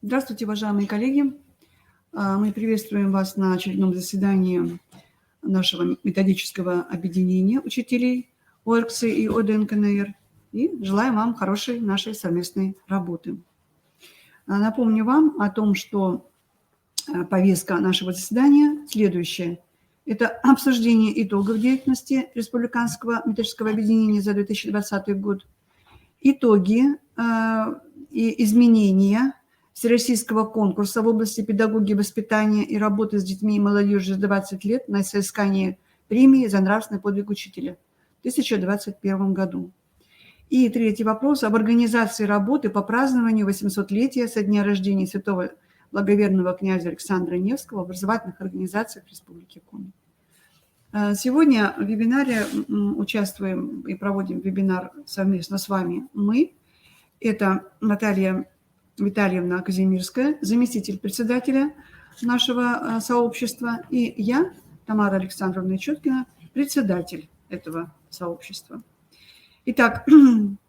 Здравствуйте, уважаемые коллеги. Мы приветствуем вас на очередном заседании нашего методического объединения учителей ОРКС и ОДНКНР и желаем вам хорошей нашей совместной работы. Напомню вам о том, что повестка нашего заседания следующая. Это обсуждение итогов деятельности Республиканского методического объединения за 2020 год, итоги и изменения Всероссийского конкурса в области педагогики, воспитания и работы с детьми и молодежью за 20 лет на соискание премии за нравственный подвиг учителя в 2021 году. И третий вопрос об организации работы по празднованию 800-летия со дня рождения святого благоверного князя Александра Невского в образовательных организациях Республики Коми. Сегодня в вебинаре участвуем и проводим вебинар совместно с вами мы. Это Наталья Витальевна Казимирская, заместитель председателя нашего сообщества, и я, Тамара Александровна Чуткина, председатель этого сообщества. Итак,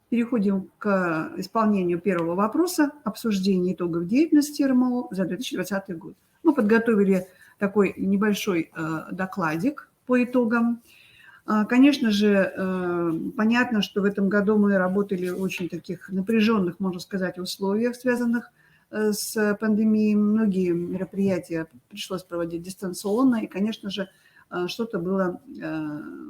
переходим к исполнению первого вопроса, обсуждение итогов деятельности РМО за 2020 год. Мы подготовили такой небольшой докладик по итогам. Конечно же, понятно, что в этом году мы работали в очень таких напряженных, можно сказать, условиях, связанных с пандемией. Многие мероприятия пришлось проводить дистанционно, и, конечно же, что-то было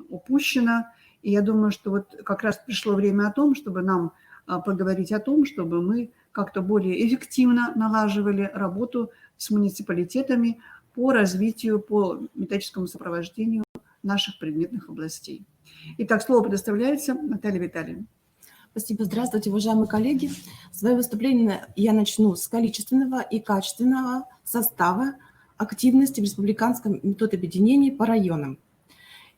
упущено. И я думаю, что вот как раз пришло время о том, чтобы нам поговорить о том, чтобы мы как-то более эффективно налаживали работу с муниципалитетами по развитию, по методическому сопровождению наших предметных областей. Итак, слово предоставляется Наталье Витальевне. Спасибо. Здравствуйте, уважаемые коллеги. Свое выступление я начну с количественного и качественного состава активности в Республиканском методобъединении по районам.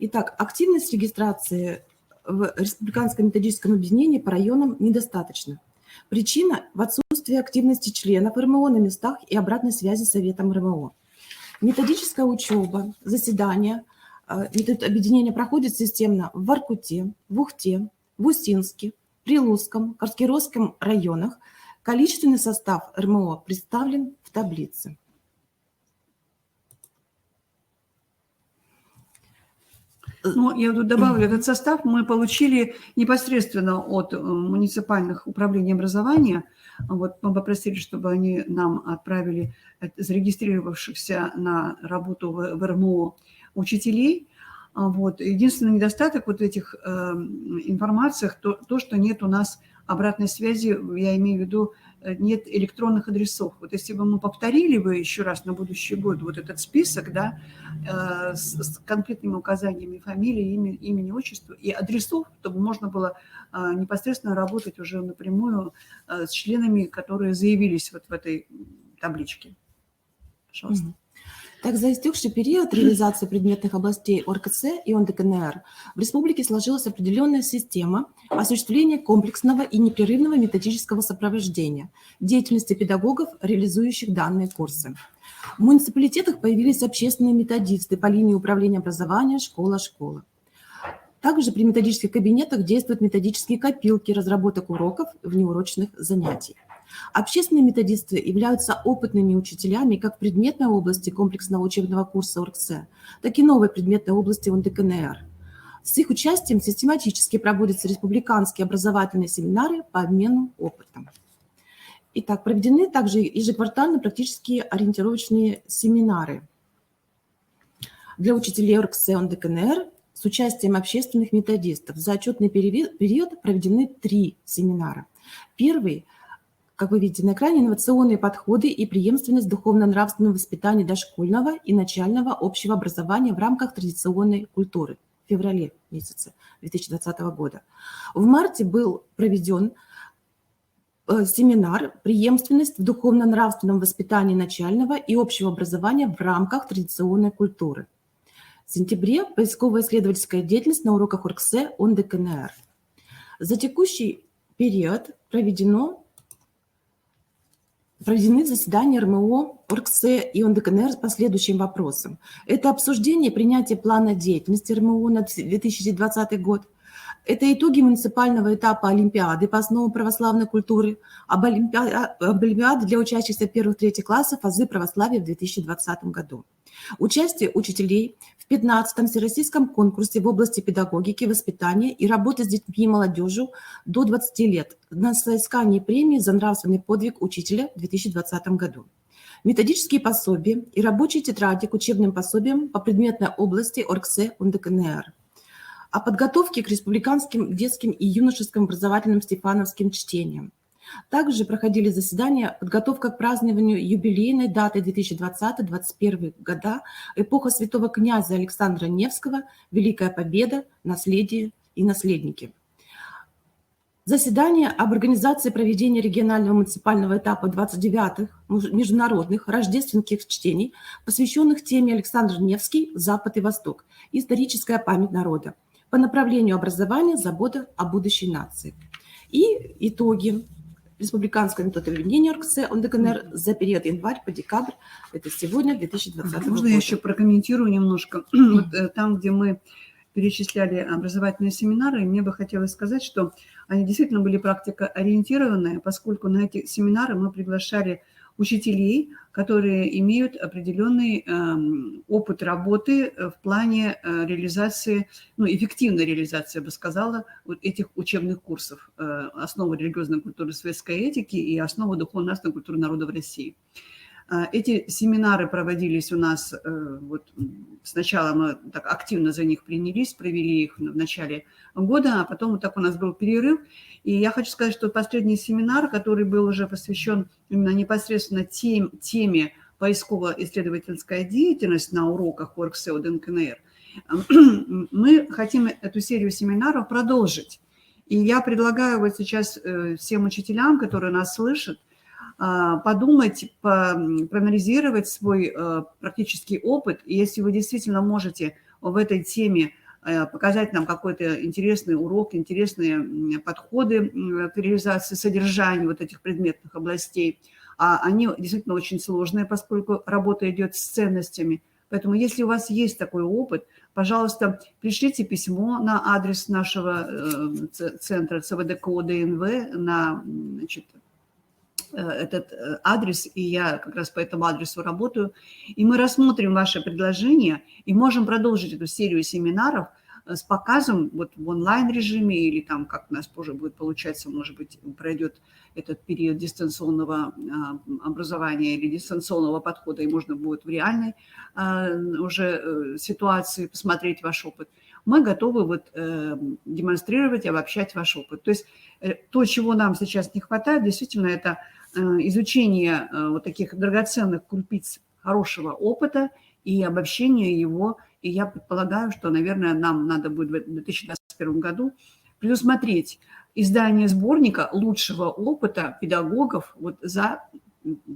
Итак, активность регистрации в Республиканском методическом объединении по районам недостаточно. Причина в отсутствии активности членов РМО на местах и обратной связи с Советом РМО. Методическая учеба, заседания объединение проходит системно в Воркуте, в Ухте, в Устинске, Прилузском, Карскеровском районах. Количественный состав РМО представлен в таблице. Ну, я тут добавлю, этот состав мы получили непосредственно от муниципальных управлений образования. Вот мы попросили, чтобы они нам отправили зарегистрировавшихся на работу в РМО учителей. Вот. Единственный недостаток вот этих информациях, то, что нет у нас обратной связи, я имею в виду, нет электронных адресов. Вот если бы мы повторили бы еще раз на будущий год вот этот список, да, с конкретными указаниями фамилии, имени, отчества и адресов, чтобы можно было непосредственно работать уже напрямую с членами, которые заявились вот в этой табличке. Пожалуйста. Так, за истекший период реализации предметных областей ОРКЦ и ОНДКНР в республике сложилась определенная система осуществления комплексного и непрерывного методического сопровождения деятельности педагогов, реализующих данные курсы. В муниципалитетах появились общественные методисты по линии управления образования «Школа-школа». Также при методических кабинетах действуют методические копилки разработок уроков и внеурочных занятий. Общественные методисты являются опытными учителями как в предметной области комплексного учебного курса ОРКС, так и новой предметной области ОНДКНР. С их участием систематически проводятся республиканские образовательные семинары по обмену опытом. Итак, проведены также ежеквартальные практические ориентировочные семинары для учителей ОРКС и ОНДКНР с участием общественных методистов. За отчетный период проведены 3 семинара. Первый, как вы видите на экране, инновационные подходы и преемственность духовно-нравственного воспитания дошкольного и начального общего образования в рамках традиционной культуры в феврале месяце 2020 года. В марте был проведен семинар «Преемственность в духовно-нравственном воспитании начального и общего образования в рамках традиционной культуры». В сентябре поисково-исследовательская деятельность на уроках ОРКС ОНДКНР. За текущий период проведено проведены заседания РМО, ОРГСЭ и ОНДКНР по следующим вопросам. Это обсуждение и принятие плана деятельности РМО на 2020 год. Это итоги муниципального этапа Олимпиады по основам православной культуры, об Олимпиаде для учащихся первых-третьих классов азы православия в 2020 году. Участие учителей в 15-м всероссийском конкурсе в области педагогики, воспитания и работы с детьми и молодежью до 20 лет на соискании премии за нравственный подвиг учителя в 2020 году. Методические пособия и рабочие тетради к учебным пособиям по предметной области ОРГСЭ УНДКНР. О подготовке к республиканским детским и юношеским образовательным стефановским чтениям. Также проходили заседания подготовка к празднованию юбилейной даты 2020-2021 года, эпоха святого князя Александра Невского, Великая Победа, наследие и наследники. Заседание об организации проведения регионального муниципального этапа 29-х международных рождественских чтений, посвященных теме Александр Невский «Запад и Восток. Историческая память народа» по направлению образования, забота о будущей нации. И итоги республиканского метода объединения ОРГСЭ ОНДКНР за период январь по декабрь, это сегодня, 2020 года. Можно я еще прокомментирую немножко? Вот, там, где мы перечисляли образовательные семинары, мне бы хотелось сказать, что они действительно были практикоориентированные, поскольку на эти семинары мы приглашали учителей, которые имеют определенный опыт работы в плане реализации, ну, эффективной реализации, я бы сказала, вот этих учебных курсов «Основы религиозной культуры светской этики» и «Основы духовно-нравственной культуры народа в России». Эти семинары проводились у нас, вот сначала мы так активно за них принялись, провели их в начале года, а потом вот так у нас был перерыв. И я хочу сказать, что последний семинар, который был уже посвящен именно непосредственно теме поисково-исследовательская деятельность на уроках ОРГСЭ ОДНКНР, мы хотим эту серию семинаров продолжить. И я предлагаю вот сейчас всем учителям, которые нас слышат, подумать, проанализировать свой практический опыт. И если вы действительно можете в этой теме показать нам какой-то интересный урок, интересные подходы к реализации содержания вот этих предметных областей, они действительно очень сложные, поскольку работа идет с ценностями. Поэтому если у вас есть такой опыт, пожалуйста, пришлите письмо на адрес нашего центра ЦВДК ДНВ, на, значит, этот адрес, и я как раз по этому адресу работаю, и мы рассмотрим ваше предложение и можем продолжить эту серию семинаров с показом вот в онлайн-режиме или там, как у нас позже будет получаться, может быть, пройдет этот период дистанционного образования или дистанционного подхода, и можно будет в реальной уже ситуации посмотреть ваш опыт. Мы готовы вот демонстрировать, обобщать ваш опыт. То есть то, чего нам сейчас не хватает, действительно, это изучение вот таких драгоценных крупиц хорошего опыта и обобщение его. И я предполагаю, что, наверное, нам надо будет в 2021 году предусмотреть издание сборника лучшего опыта педагогов вот за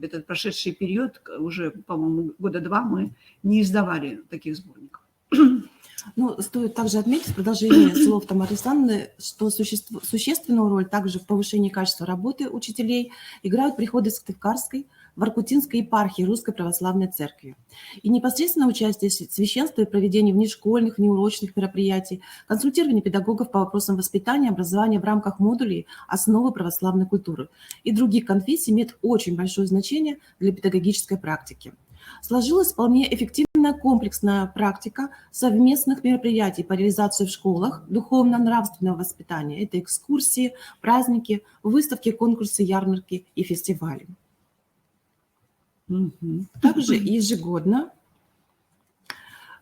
этот прошедший период, уже, по-моему, года 2 мы не издавали таких сборников. Ну, стоит также отметить в продолжении слов Тамары Александровны, что существенную роль также в повышении качества работы учителей играют приходы Сыктывкарской, Воркутинской епархии Русской Православной Церкви. И непосредственное участие священства и проведение внешкольных, внеурочных мероприятий, консультирование педагогов по вопросам воспитания и образования в рамках модулей «Основы православной культуры» и других конфессий имеет очень большое значение для педагогической практики. Сложилась вполне эффективная комплексная практика совместных мероприятий по реализации в школах духовно-нравственного воспитания. Это экскурсии, праздники, выставки, конкурсы, ярмарки и фестивали. Также ежегодно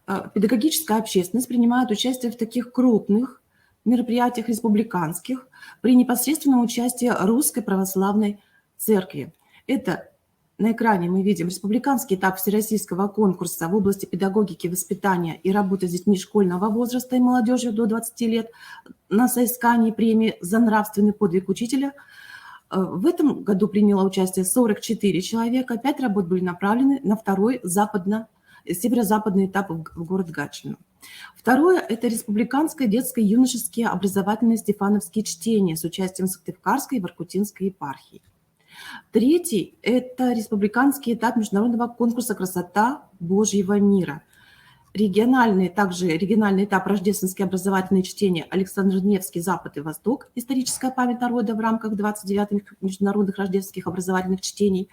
педагогическая общественность принимает участие в таких крупных мероприятиях республиканских при непосредственном участии Русской Православной Церкви. Это на экране мы видим республиканский этап всероссийского конкурса в области педагогики, воспитания и работы с детьми школьного возраста и молодежью до 20 лет на соискании премии за нравственный подвиг учителя. В этом году приняло участие 44 человека, 5 работ были направлены на второй северо-западный этап в город Гатчину. Второе – это республиканское детско-юношеские образовательные стефановские чтения с участием Сыктывкарской и Воркутинской епархии. Третий – это республиканский этап международного конкурса «Красота Божьего мира». Также региональный этап «Рождественские образовательные чтения» Александр Невский «Запад и Восток. Историческая память народа» в рамках 29-х международных рождественских образовательных чтений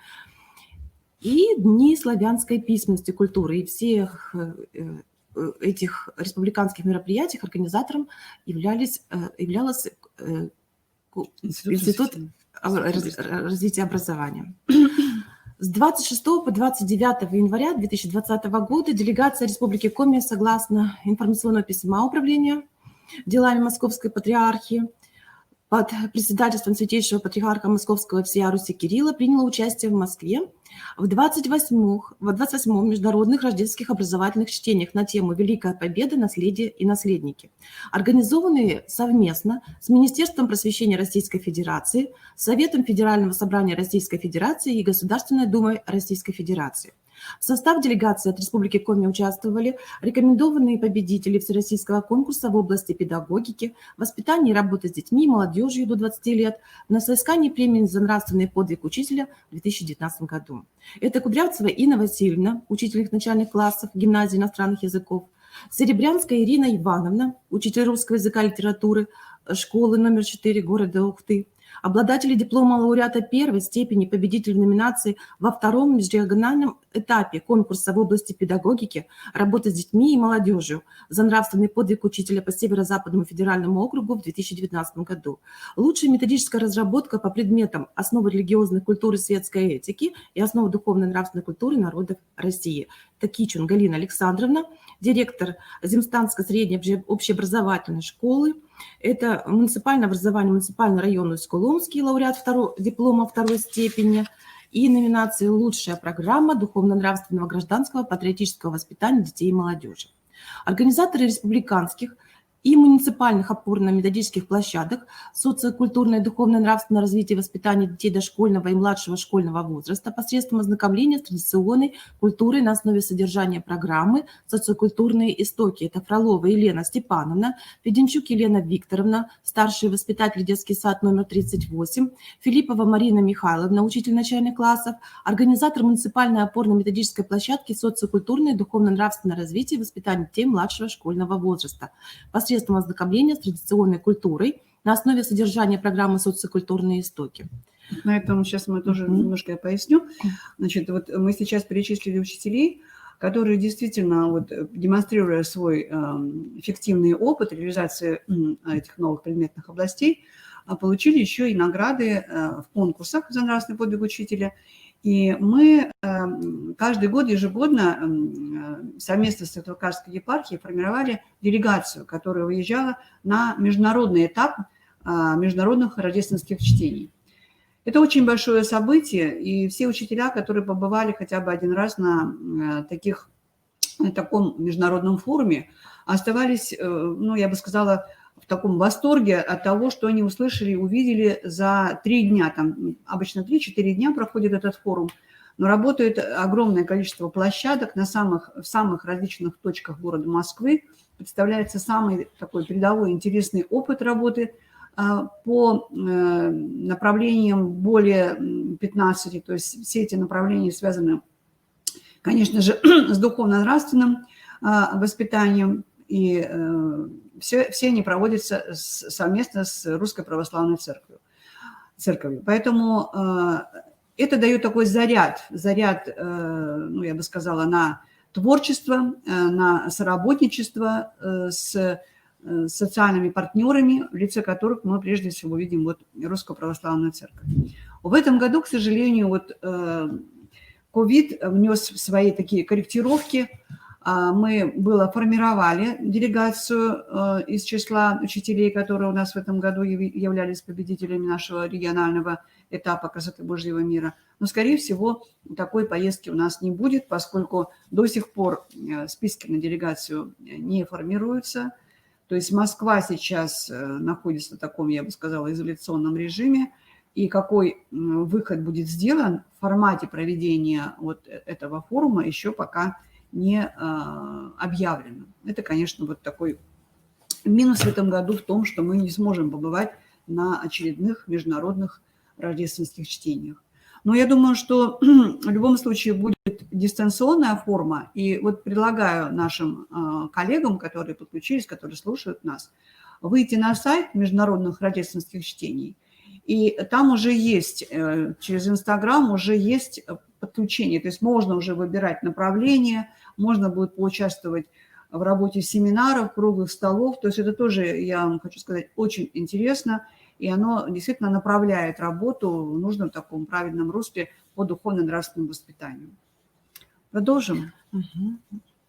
и Дни славянской письменности и культуры. И всех этих республиканских мероприятий организатором являлся Институт развития образования. С 26 по 29 января 2020 года делегация Республики Коми, согласно информационного письма Управления делами Московской Патриархии, под председательством Святейшего Патриарха Московского всея Руси Кирилла приняла участие в Москве в 28-м международных рождественских образовательных чтениях на тему «Великая Победа. Наследие и наследники», организованные совместно с Министерством просвещения Российской Федерации, Советом Федерального собрания Российской Федерации и Государственной Думой Российской Федерации. В состав делегации от Республики Коми участвовали рекомендованные победители Всероссийского конкурса в области педагогики, воспитания и работы с детьми и молодежью до 20 лет на соискании премии за нравственный подвиг учителя в 2019 году. Это Кудрявцева Инна Васильевна, учитель начальных классов гимназии иностранных языков, Серебрянская Ирина Ивановна, учитель русского языка и литературы школы номер 4 города Ухты, обладатели диплома лауреата первой степени, победитель номинации во втором межрегиональном этапе конкурса в области педагогики, работы с детьми и молодежью за нравственный подвиг учителя по Северо-Западному федеральному округу в 2019 году. Лучшая методическая разработка по предметам основы религиозной культуры, светской этики и основы духовной нравственной культуры народов России. Такичун Галина Александровна, директор Земстанской средней общеобразовательной школы. Это муниципальное образование, муниципальный район Усть-Коломский, лауреат диплома второй степени и номинации «Лучшая программа духовно-нравственного гражданского патриотического воспитания детей и молодежи». Организаторы республиканских и муниципальных опорно-методических площадок социокультурное, духовное, нравственное развитие и воспитание детей дошкольного и младшего школьного возраста посредством ознакомления с традиционной культурой на основе содержания программы «Социокультурные истоки». Это Фролова Елена Степановна, Феденчук Елена Викторовна, старший воспитатель детский сад номер 38, Филиппова Марина Михайловна, учитель начальных классов, организатор муниципальной опорно-методической площадки «Социокультурное, духовно-нравственное развитие и воспитание детей младшего школьного возраста» посредством ознакомления с традиционной культурой на основе содержания программы «Социокультурные истоки». На этом сейчас мы тоже немножко я поясню. Значит, вот мы сейчас перечислили учителей, которые действительно, вот, демонстрируя свой эффективный опыт реализации этих новых предметных областей, получили еще и награды в конкурсах за нравственный подвиг учителя. И мы каждый год, ежегодно, совместно с Светлогорской епархией формировали делегацию, которая выезжала на международный этап международных рождественских чтений. Это очень большое событие, и все учителя, которые побывали хотя бы один раз на таком международном форуме, оставались, ну, я бы сказала, в таком восторге от того, что они услышали и увидели за 3 дня. Там обычно 3-4 дня проходит этот форум, но работает огромное количество площадок в самых различных точках города Москвы. Представляется самый такой передовой интересный опыт работы по направлениям более 15, то есть все эти направления связаны, конечно же, с духовно-нравственным воспитанием, и все они проводятся совместно с Русской Православной Церковью. Поэтому это дает такой заряд, ну, я бы сказала, на творчество, на соработничество с социальными партнерами, в лице которых мы прежде всего видим вот Русскую Православную Церковь. В этом году, к сожалению, вот ковид внес свои такие корректировки. Мы формировали делегацию из числа учителей, которые у нас в этом году являлись победителями нашего регионального этапа «Красоты Божьего мира». Но, скорее всего, такой поездки у нас не будет, поскольку до сих пор списки на делегацию не формируются. То есть Москва сейчас находится в таком, я бы сказала, изоляционном режиме. И какой выход будет сделан в формате проведения вот этого форума, еще пока не объявлено. Это, конечно, вот такой минус в этом году в том, что мы не сможем побывать на очередных международных рождественских чтениях. Но я думаю, что в любом случае будет дистанционная форма. И вот предлагаю нашим коллегам, которые подключились, которые слушают нас, выйти на сайт международных рождественских чтений. И там уже есть, через Инстаграм уже есть подключение. То есть можно уже выбирать направление, можно будет поучаствовать в работе семинаров, круглых столов. То есть это тоже, я вам хочу сказать, очень интересно. И оно действительно направляет работу в нужном таком правильном русле по духовно-нравственному воспитанию. Продолжим.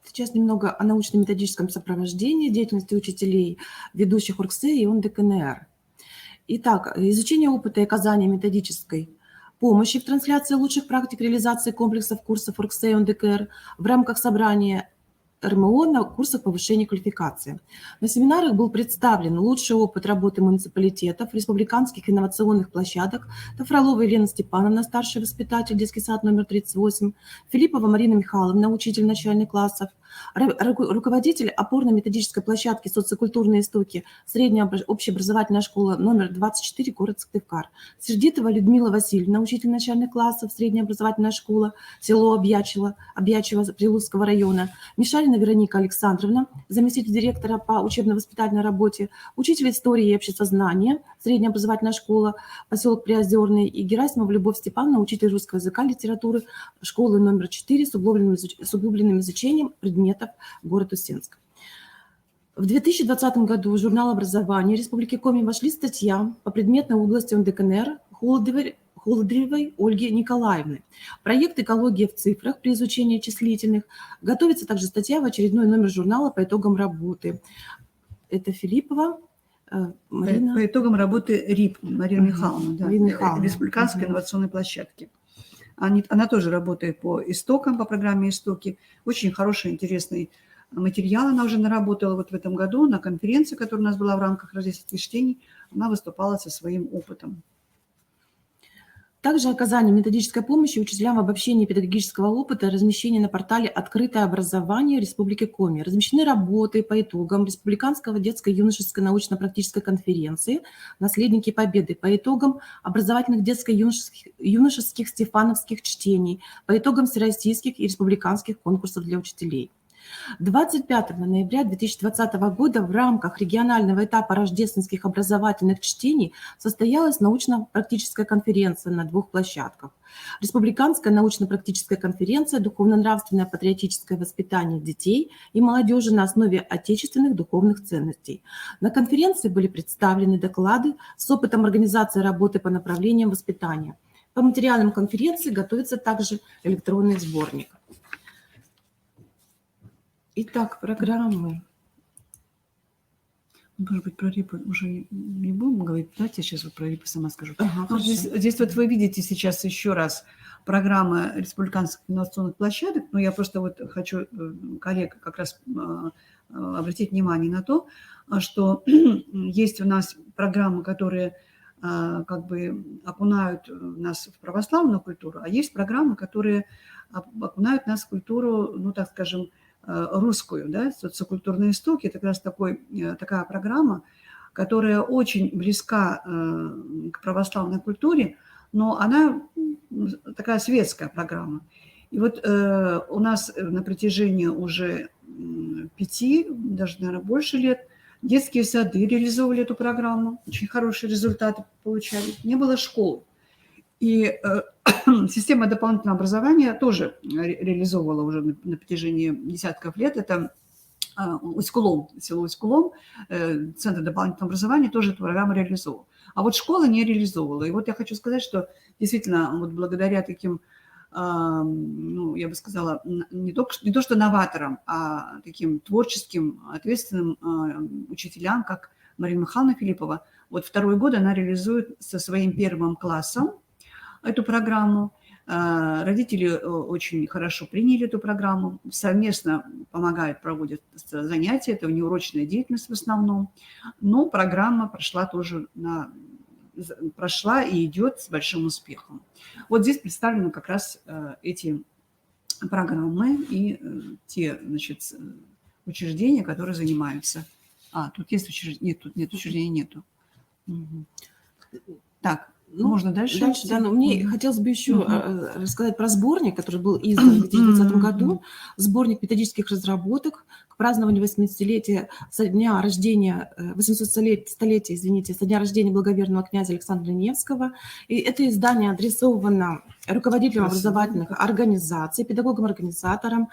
Сейчас немного о научно-методическом сопровождении деятельности учителей, ведущих ОРГСЭ и ОНДКНР. Итак, изучение опыта и оказания методической помощи в трансляции лучших практик реализации комплексов курсов ОРГСЭ и ОНДКНР в рамках собрания РМО на курсах повышения квалификации. На семинарах был представлен лучший опыт работы муниципалитетов, республиканских инновационных площадок, Фролова Елена Степановна, старший воспитатель, детский сад номер 38, Филиппова Марина Михайловна, учитель начальных классов, руководитель опорно-методической площадки «Социокультурные истоки», средняя общеобразовательная школа номер 24, город Сыктывкар, Сердитова Людмила Васильевна, учитель начальных классов, средняя образовательная школа, село Обьячево Прилузского района, Мишалина Вероника Александровна, заместитель директора по учебно-воспитательной работе, учитель истории и обществознания, средняя образовательная школа, поселок Приозерный, и Герасимова Любовь Степановна, учитель русского языка и литературы, школы номер 4 с углубленным изучением предметов, город Усенск. В 2020 году в журнал образования Республики Коми вошли статья по предметной области ОНДКНР Холодыревой Ольги Николаевны. Проект «Экология в цифрах» при изучении числительных. Готовится также статья в очередной номер журнала по итогам работы. Это Филиппова Марина. По итогам работы РИП Марина Михайловна, да, Республиканской инновационной площадки. Она тоже работает по истокам, по программе «Истоки». Очень хороший, интересный материал она уже наработала вот в этом году на конференции, которая у нас была в рамках рождественских чтений. Она выступала со своим опытом. Также оказание методической помощи учителям в обобщении педагогического опыта, размещение на портале «Открытое образование Республики Коми». Размещены работы по итогам Республиканского детско-юношеской научно-практической конференции «Наследники Победы», по итогам образовательных детско-юношеских стефановских чтений, по итогам всероссийских и республиканских конкурсов для учителей. 25 ноября 2020 года в рамках регионального этапа рождественских образовательных чтений состоялась научно-практическая конференция на 2 площадках. Республиканская научно-практическая конференция «Духовно-нравственное патриотическое воспитание детей и молодежи на основе отечественных духовных ценностей». На конференции были представлены доклады с опытом организации работы по направлениям воспитания. По материалам конференции готовится также электронный сборник. Итак, программы. Может быть, про РИПы уже не будем говорить. Давайте я сейчас вот про РИПы сама скажу. Ага, здесь вот вы видите сейчас еще раз программы республиканских инновационных площадок. Но я просто вот хочу коллег как раз обратить внимание на то, что есть у нас программы, которые как бы окунают нас в православную культуру, а есть программы, которые окунают нас в культуру, ну, так скажем, русскую, да, социокультурные истоки. Это как раз такая программа, которая очень близка к православной культуре, но она такая светская программа. И вот у нас на протяжении уже 5, даже, наверное, больше лет детские сады реализовывали эту программу, очень хорошие результаты получали. Не было школ. И система дополнительного образования тоже реализовывала уже на протяжении десятков лет. Это Усть-Кулом, село Усть-Кулом, Центр дополнительного образования тоже эту программу реализовывал. А вот школа не реализовывала. И вот я хочу сказать, что действительно вот благодаря таким, ну, я бы сказала, не то что новаторам, а таким творческим, ответственным учителям, как Марина Михайловна Филиппова, вот 2-й год она реализует со своим 1 классом эту программу. Родители очень хорошо приняли эту программу, совместно помогают, проводят занятия, это внеурочная деятельность в основном, но программа прошла и идет с большим успехом. Вот здесь представлены как раз эти программы и те, значит, учреждения, которые занимаются. Тут есть учреждения? Нет, тут нет учреждений, нету. Так. Ну, Можно дальше дальше, идти? да, но мне Мгм. хотелось бы еще Мгм. рассказать про сборник, который был издан в 2020 Мгм. году. Сборник методических разработок к празднованию 800-летия со дня рождения, 800-столетия, извините, со дня рождения благоверного князя Александра Невского. И это издание адресовано руководителям Красиво. образовательных организаций, педагогам-организаторам,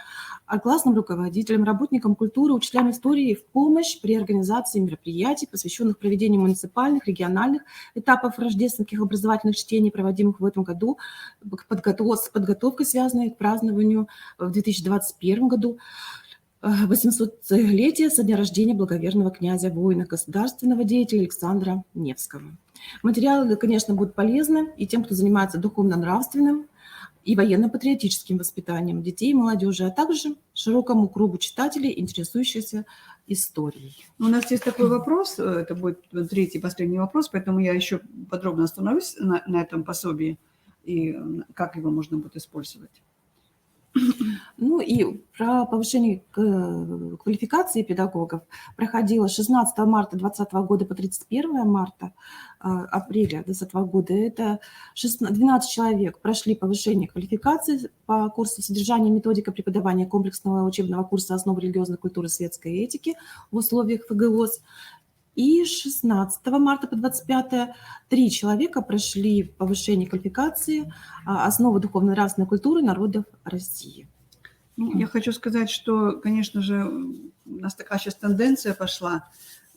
классным руководителям, работникам культуры, учителям истории в помощь при организации мероприятий, посвященных проведению муниципальных, региональных этапов рождественских образовательных чтений, проводимых в этом году, с подготовкой, связанной к празднованию в 2021 году 800-летия со дня рождения благоверного князя, воина, государственного деятеля Александра Невского. Материалы, конечно, будут полезны и тем, кто занимается духовно-нравственным и военно-патриотическим воспитанием детей и молодежи, а также широкому кругу читателей, интересующихся историей. У нас есть такой вопрос, это будет третий, последний вопрос, поэтому я еще подробно остановлюсь на этом пособии и как его можно будет использовать. Ну и про повышение квалификации педагогов проходило 16 марта 2020 года по 31 апреля 2020 года. Это 12 человек прошли повышение квалификации по курсу содержания и методика преподавания комплексного учебного курса «Основы религиозной культуры и светской этики» в условиях ФГОС. И 16 марта по 25 3 человека прошли повышение квалификации «Основы духовно-нравственной культуры народов России». Ну, я хочу сказать, что, конечно же, у нас такая сейчас тенденция пошла.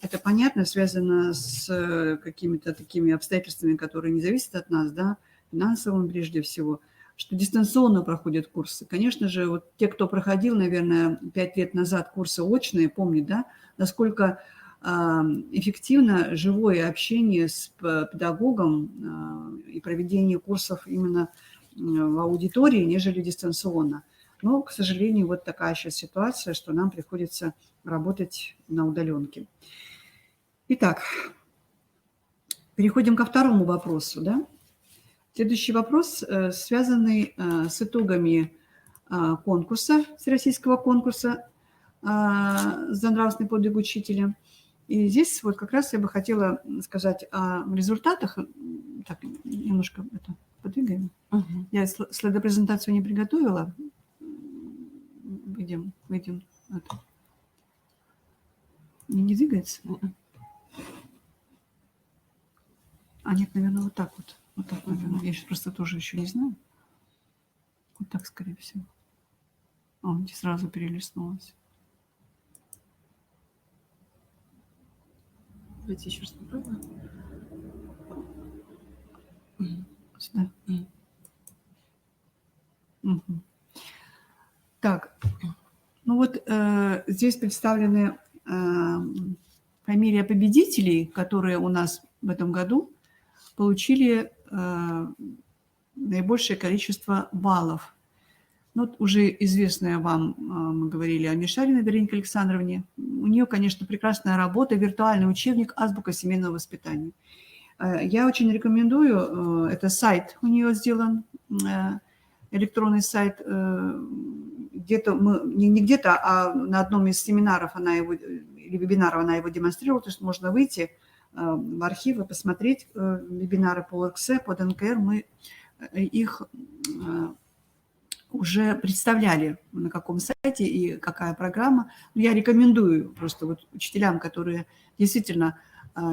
Это понятно, связано с какими-то такими обстоятельствами, которые не зависят от нас, да, финансовым прежде всего, что дистанционно проходят курсы. Конечно же, вот те, кто проходил, наверное, 5 лет назад курсы очные, помнят, да, насколько эффективно живое общение с педагогом и проведение курсов именно в аудитории, нежели дистанционно. Но, к сожалению, вот такая сейчас ситуация, что нам приходится работать на удаленке. Итак, переходим ко второму вопросу. Да? Следующий вопрос, связанный с итогами конкурса, всероссийского конкурса за нравственный подвиг учителя. И здесь вот как раз я бы хотела сказать о результатах. Так, немножко это подвигаем. Я слайдопрезентацию не приготовила. Выйдем. Это. Не двигается? А нет, наверное, вот так вот. Вот так, наверное. Я сейчас просто тоже еще не знаю. Вот так, скорее всего. Сразу перелистнулась. Давайте еще раз попробуем. Сюда. Угу. Так, ну вот здесь представлены фамилии победителей, которые у нас в этом году получили наибольшее количество баллов. Ну, вот уже известная вам, мы говорили о Мишариной Веронике Александровне. У нее, конечно, прекрасная работа, виртуальный учебник «Азбука семейного воспитания». Я очень рекомендую, это сайт у нее сделан, электронный сайт, где-то не где-то, а на одном из семинаров она его, или вебинаров она его демонстрировала, то есть можно выйти в архив и посмотреть вебинары по ОРКС, по ДНКР, мы их уже представляли, на каком сайте и какая программа. Я рекомендую просто вот учителям, которые действительно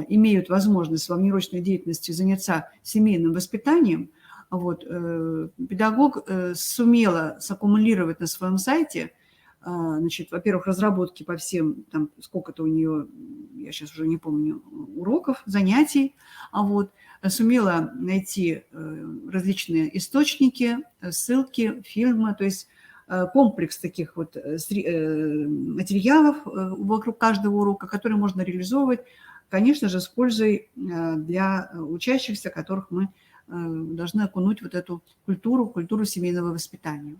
имеют возможность во внеурочной деятельности заняться семейным воспитанием. Вот, педагог сумела саккумулировать на своем сайте, значит, во-первых, разработки по всем, там, сколько-то у нее, я сейчас уже не помню, уроков, занятий, вот, сумела найти различные источники, ссылки, фильмы, то есть комплекс таких вот материалов вокруг каждого урока, которые можно реализовывать, конечно же, с пользой для учащихся, которых мы должны окунуть вот эту культуру семейного воспитания.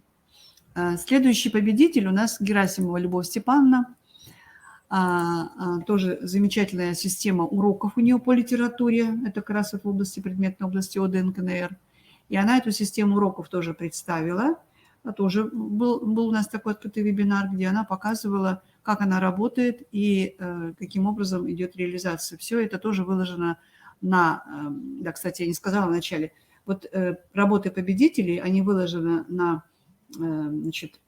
Следующий победитель у нас Герасимова Любовь Степановна. Тоже замечательная система уроков у нее по литературе. Это как раз в области предметной области ОДНКНР. И она эту систему уроков тоже представила. Тоже был у нас такой открытый вебинар, где она показывала, как она работает и каким образом идет реализация. Все это тоже выложено да, кстати, я не сказала вначале, вот работы победителей, они выложены на, значит,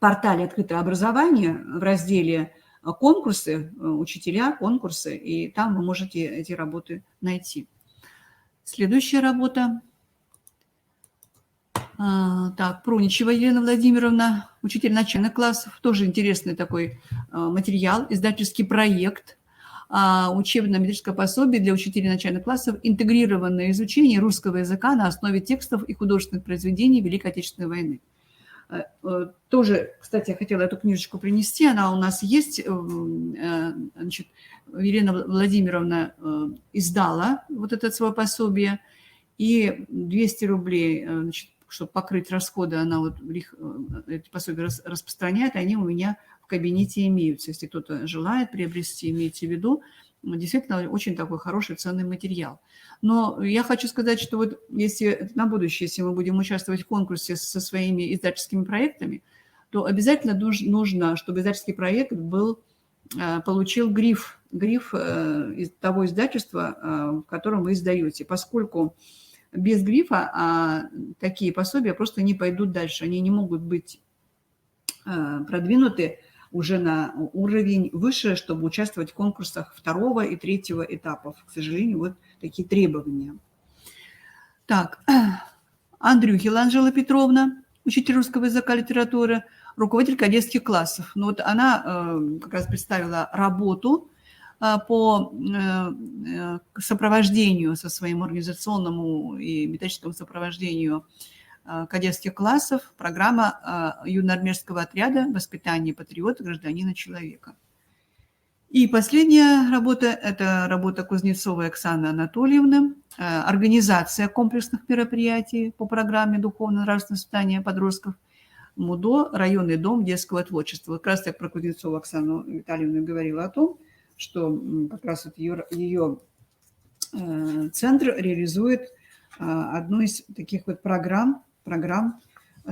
портале «Открытое образование» в разделе «Конкурсы», «Учителя», «Конкурсы», и там вы можете эти работы найти. Следующая работа. Так, Пруничева Елена Владимировна, учитель начальных классов. Тоже интересный такой материал, издательский проект. Учебно-методическое пособие для учителей начальных классов, интегрированное изучение русского языка на основе текстов и художественных произведений Великой Отечественной войны. Тоже, кстати, я хотела эту книжечку принести, она у нас есть. Значит, Елена Владимировна издала вот это свое пособие, и 200 рублей, значит, чтобы покрыть расходы, она вот эти пособия распространяет, они у меня в кабинете имеются. Если кто-то желает приобрести, имейте в виду, действительно очень такой хороший, ценный материал. Но я хочу сказать, что вот если на будущее, если мы будем участвовать в конкурсе со своими издательскими проектами, то обязательно нужно, чтобы издательский проект получил гриф из того издательства, в котором вы издаете, поскольку без грифа такие пособия просто не пойдут дальше, они не могут быть продвинуты уже на уровень выше, чтобы участвовать в конкурсах 2 и 3 этапов. К сожалению, вот такие требования. Так, Андрюхина Анжела Петровна, учитель русского языка и литературы, руководитель кадетских классов. Ну, вот она как раз представила работу по сопровождению со своим организационному и методическому сопровождению кадетских классов, программа юноармейского отряда «Воспитание патриота, гражданина, человека». И последняя работа – это работа Кузнецовой Оксаны Анатольевны, организация комплексных мероприятий по программе духовно-нравственного воспитания подростков, МУДО, районный дом детского творчества. Как раз так про Кузнецову Оксану Витальевну говорила о том, что как раз вот ее центр реализует одну из таких вот программ,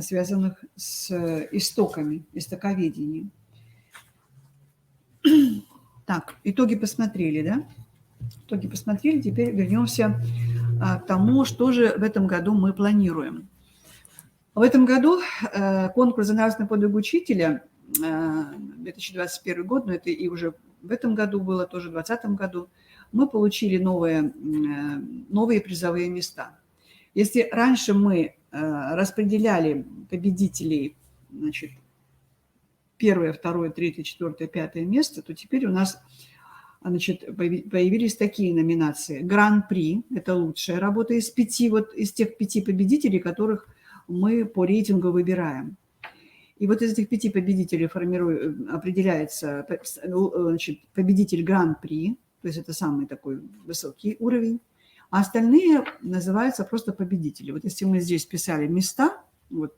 связанных с истоками, истоковедением. Так, итоги посмотрели, да? Итоги посмотрели, теперь вернемся к тому, что же в этом году мы планируем. В этом году конкурс за нравственный подвиг учителя, 2021 год, но это и уже в этом году было, тоже в 2020 году, мы получили новые призовые места. Если раньше мы распределяли победителей, значит, 1, 2, 3, 4, 5 место, то теперь у нас, значит, появились такие номинации. Гран-при – это лучшая работа из тех 5 победителей, которых мы по рейтингу выбираем. И вот из этих 5 победителей определяется, значит, победитель Гран-при, то есть это самый такой высокий уровень, а остальные называются просто победители. Вот если мы здесь писали места, вот,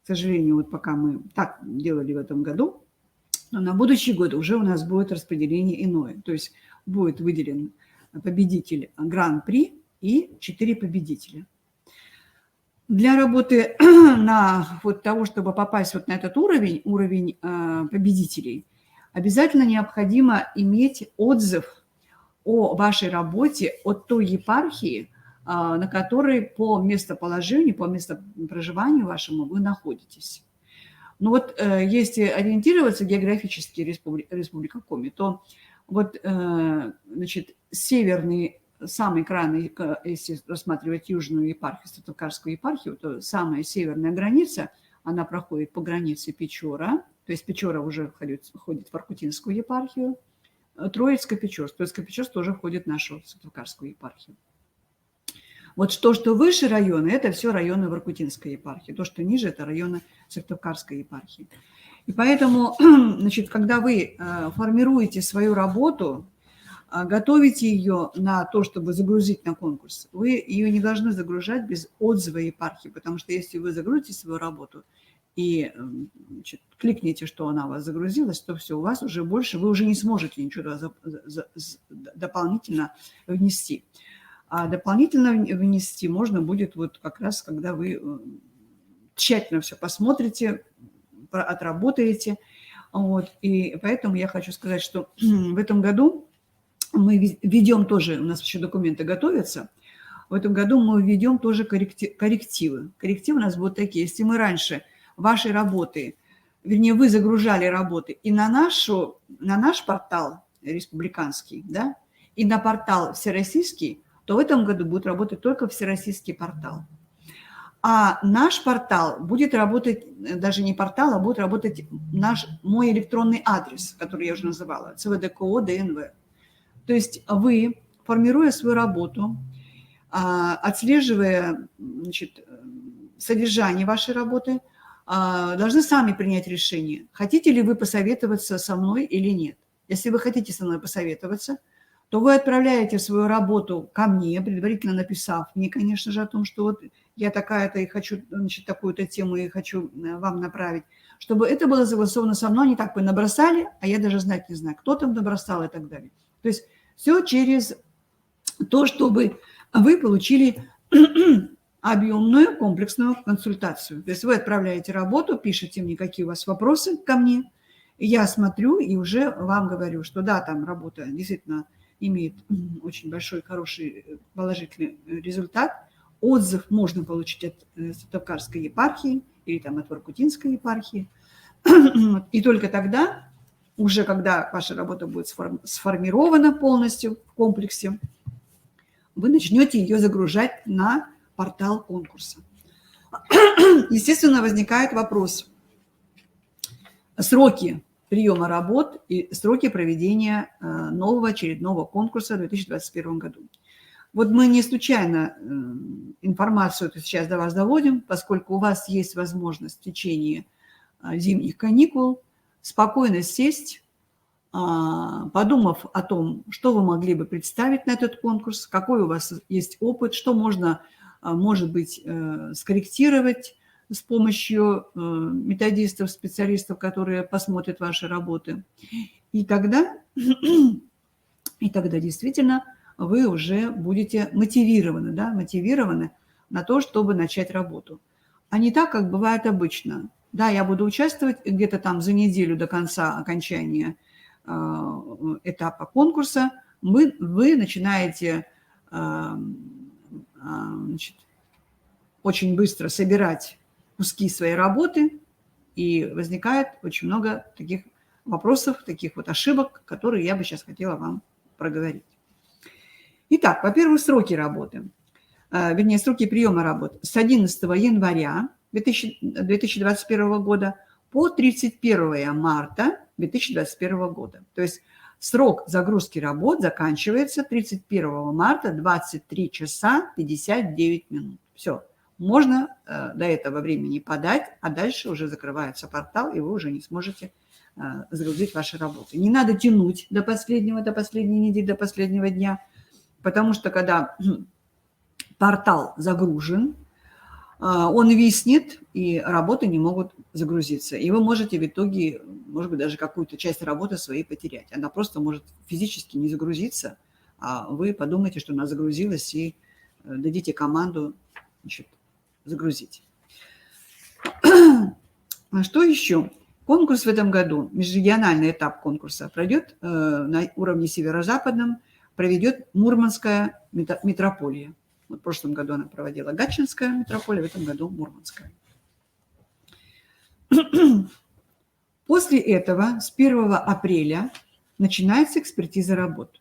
к сожалению, вот пока мы так делали в этом году, но на будущий год уже у нас будет распределение иное. То есть будет выделен победитель Гран-при и 4 победителя. Для работы того, чтобы попасть вот на этот уровень победителей, обязательно необходимо иметь отзыв о вашей работе от той епархии, на которой по местоположению, по местопроживанию вашему вы находитесь. Ну вот если ориентироваться географически Республика Коми, то вот, значит, северный, самый крайний, если рассматривать южную епархию, Сыктывкарскую епархию, то самая северная граница, она проходит по границе Печора, то есть Печора уже входит в Воркутинскую епархию, Троицко-Печорск. Троицко-Печорск тоже входит в нашу Сыктывкарскую епархию. Вот то, что выше районы, это все районы Воркутинской епархии. То, что ниже, это районы Сыктывкарской епархии. И поэтому, значит, когда вы формируете свою работу, готовите ее на то, чтобы загрузить на конкурс, вы ее не должны загружать без отзыва епархии, потому что если вы загрузите свою работу и, значит, кликните, что она у вас загрузилась, то все, у вас уже больше, вы уже не сможете ничего дополнительно внести. А дополнительно внести можно будет вот как раз, когда вы тщательно все посмотрите, отработаете. Вот. И поэтому я хочу сказать, что в этом году мы введем тоже, у нас еще документы готовятся, в этом году мы введем тоже коррективы. Коррективы у нас будут такие. Если мы раньше ваши работы, вернее, вы загружали работы и на наш портал республиканский, да, и на портал всероссийский, то в этом году будет работать только всероссийский портал. А наш портал будет работать, даже не портал, а будет работать мой электронный адрес, который я уже называла, ЦВДКО ДНВ. То есть вы, формируя свою работу, отслеживая, значит, содержание вашей работы, должны сами принять решение, хотите ли вы посоветоваться со мной или нет. Если вы хотите со мной посоветоваться, то вы отправляете свою работу ко мне, предварительно написав мне, конечно же, о том, что вот я такая-то и хочу, значит, такую-то тему и хочу вам направить, чтобы это было согласовано со мной, не так бы набросали, а я даже знать не знаю, кто там набросал и так далее. То есть все через то, чтобы вы получили объемную комплексную консультацию. То есть вы отправляете работу, пишете мне, какие у вас вопросы ко мне, я смотрю и уже вам говорю, что да, там работа действительно имеет очень большой, хороший, положительный результат. Отзыв можно получить от Сыктывкарской епархии или там от Воркутинской епархии. И только тогда, уже когда ваша работа будет сформирована полностью в комплексе, вы начнете ее загружать на портал конкурса. Естественно, возникает вопрос. Сроки приема работ и сроки проведения нового очередного конкурса в 2021 году. Вот мы не случайно информацию эту сейчас до вас доводим, поскольку у вас есть возможность в течение зимних каникул спокойно сесть, подумав о том, что вы могли бы представить на этот конкурс, какой у вас есть опыт, что можно, может быть, скорректировать с помощью методистов, специалистов, которые посмотрят ваши работы. И тогда действительно вы уже будете мотивированы, да, мотивированы на то, чтобы начать работу. А не так, как бывает обычно. Да, я буду участвовать где-то там за неделю до конца окончания этапа конкурса, вы начинаете значит, очень быстро собирать куски своей работы, и возникает очень много таких вопросов, таких вот ошибок, которые я бы сейчас хотела вам проговорить. Итак, во-первых, сроки работы, вернее, сроки приема работы с 11 января 2021 года по 31 марта 2021 года. То есть срок загрузки работ заканчивается 31 марта 23 часа 59 минут. Все. Можно до этого времени подать, а дальше уже закрывается портал, и вы уже не сможете загрузить ваши работы. Не надо тянуть до последней недели, до последнего дня, потому что когда портал загружен, он виснет, и работы не могут загрузиться. И вы можете в итоге, может быть, даже какую-то часть работы своей потерять. Она просто может физически не загрузиться, а вы подумаете, что она загрузилась, и дадите команду, значит, загрузить. Что еще? Конкурс в этом году, межрегиональный этап конкурса пройдет на уровне северо-западном, проведет Мурманская метрополия. В прошлом году она проводила Гатчинская метрополия, в этом году Мурманская. После этого с 1 апреля начинается экспертиза работ.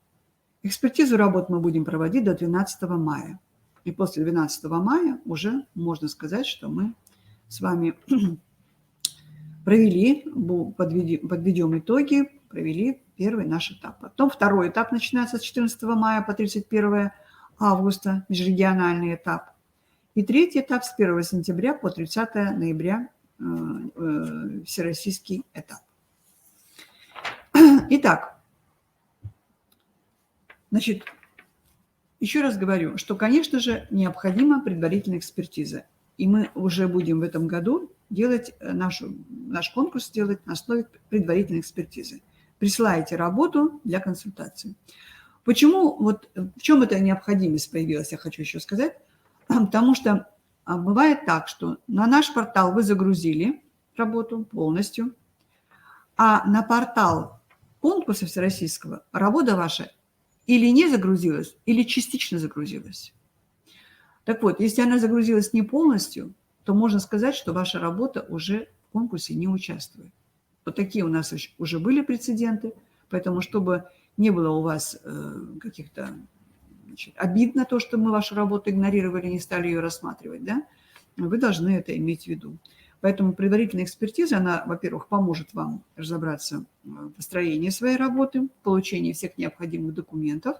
Экспертизу работ мы будем проводить до 12 мая. И после 12 мая уже можно сказать, что мы с вами подведем итоги, провели первый наш этап. Потом второй этап начинается с 14 мая по 31 августа, межрегиональный этап. И третий этап с 1 сентября по 30 ноября, всероссийский этап. Итак, значит, еще раз говорю, что, конечно же, необходима предварительная экспертиза. И мы уже будем в этом году делать наш конкурс делать на основе предварительной экспертизы. Присылаете работу для консультации. Почему, вот в чем эта необходимость появилась, я хочу еще сказать. Потому что бывает так, что на наш портал вы загрузили работу полностью, а на портал конкурса всероссийского работа ваша или не загрузилась, или частично загрузилась. Так вот, если она загрузилась не полностью, то можно сказать, что ваша работа уже в конкурсе не участвует. Вот такие у нас уже были прецеденты, поэтому чтобы не было у вас каких-то обид на то, что мы вашу работу игнорировали, не стали ее рассматривать, да, вы должны это иметь в виду. Поэтому предварительная экспертиза, она, во-первых, поможет вам разобраться в построении своей работы, в получении всех необходимых документов.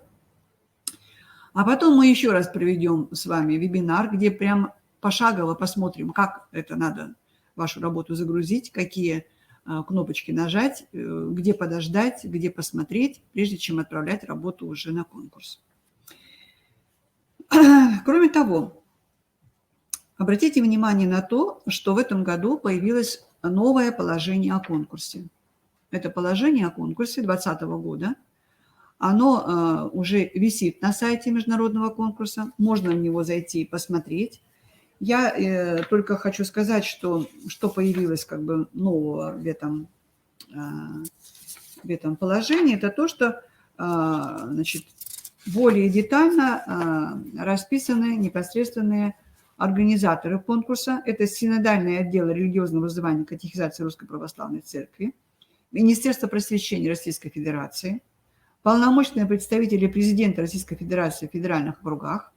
А потом мы еще раз проведем с вами вебинар, где прям пошагово посмотрим, как это надо вашу работу загрузить, какие кнопочки нажать, где подождать, где посмотреть, прежде чем отправлять работу уже на конкурс. Кроме того, обратите внимание на то, что в этом году появилось новое положение о конкурсе. Это положение о конкурсе 2020 года. Оно уже висит на сайте международного конкурса. Можно в него зайти и посмотреть. Я только хочу сказать, что появилось как бы нового в этом положении, это то, что значит, более детально расписаны непосредственные организаторы конкурса. Это Синодальный отдел религиозного образования и катехизации Русской Православной Церкви, Министерство просвещения Российской Федерации, полномочные представители президента Российской Федерации в федеральных округах,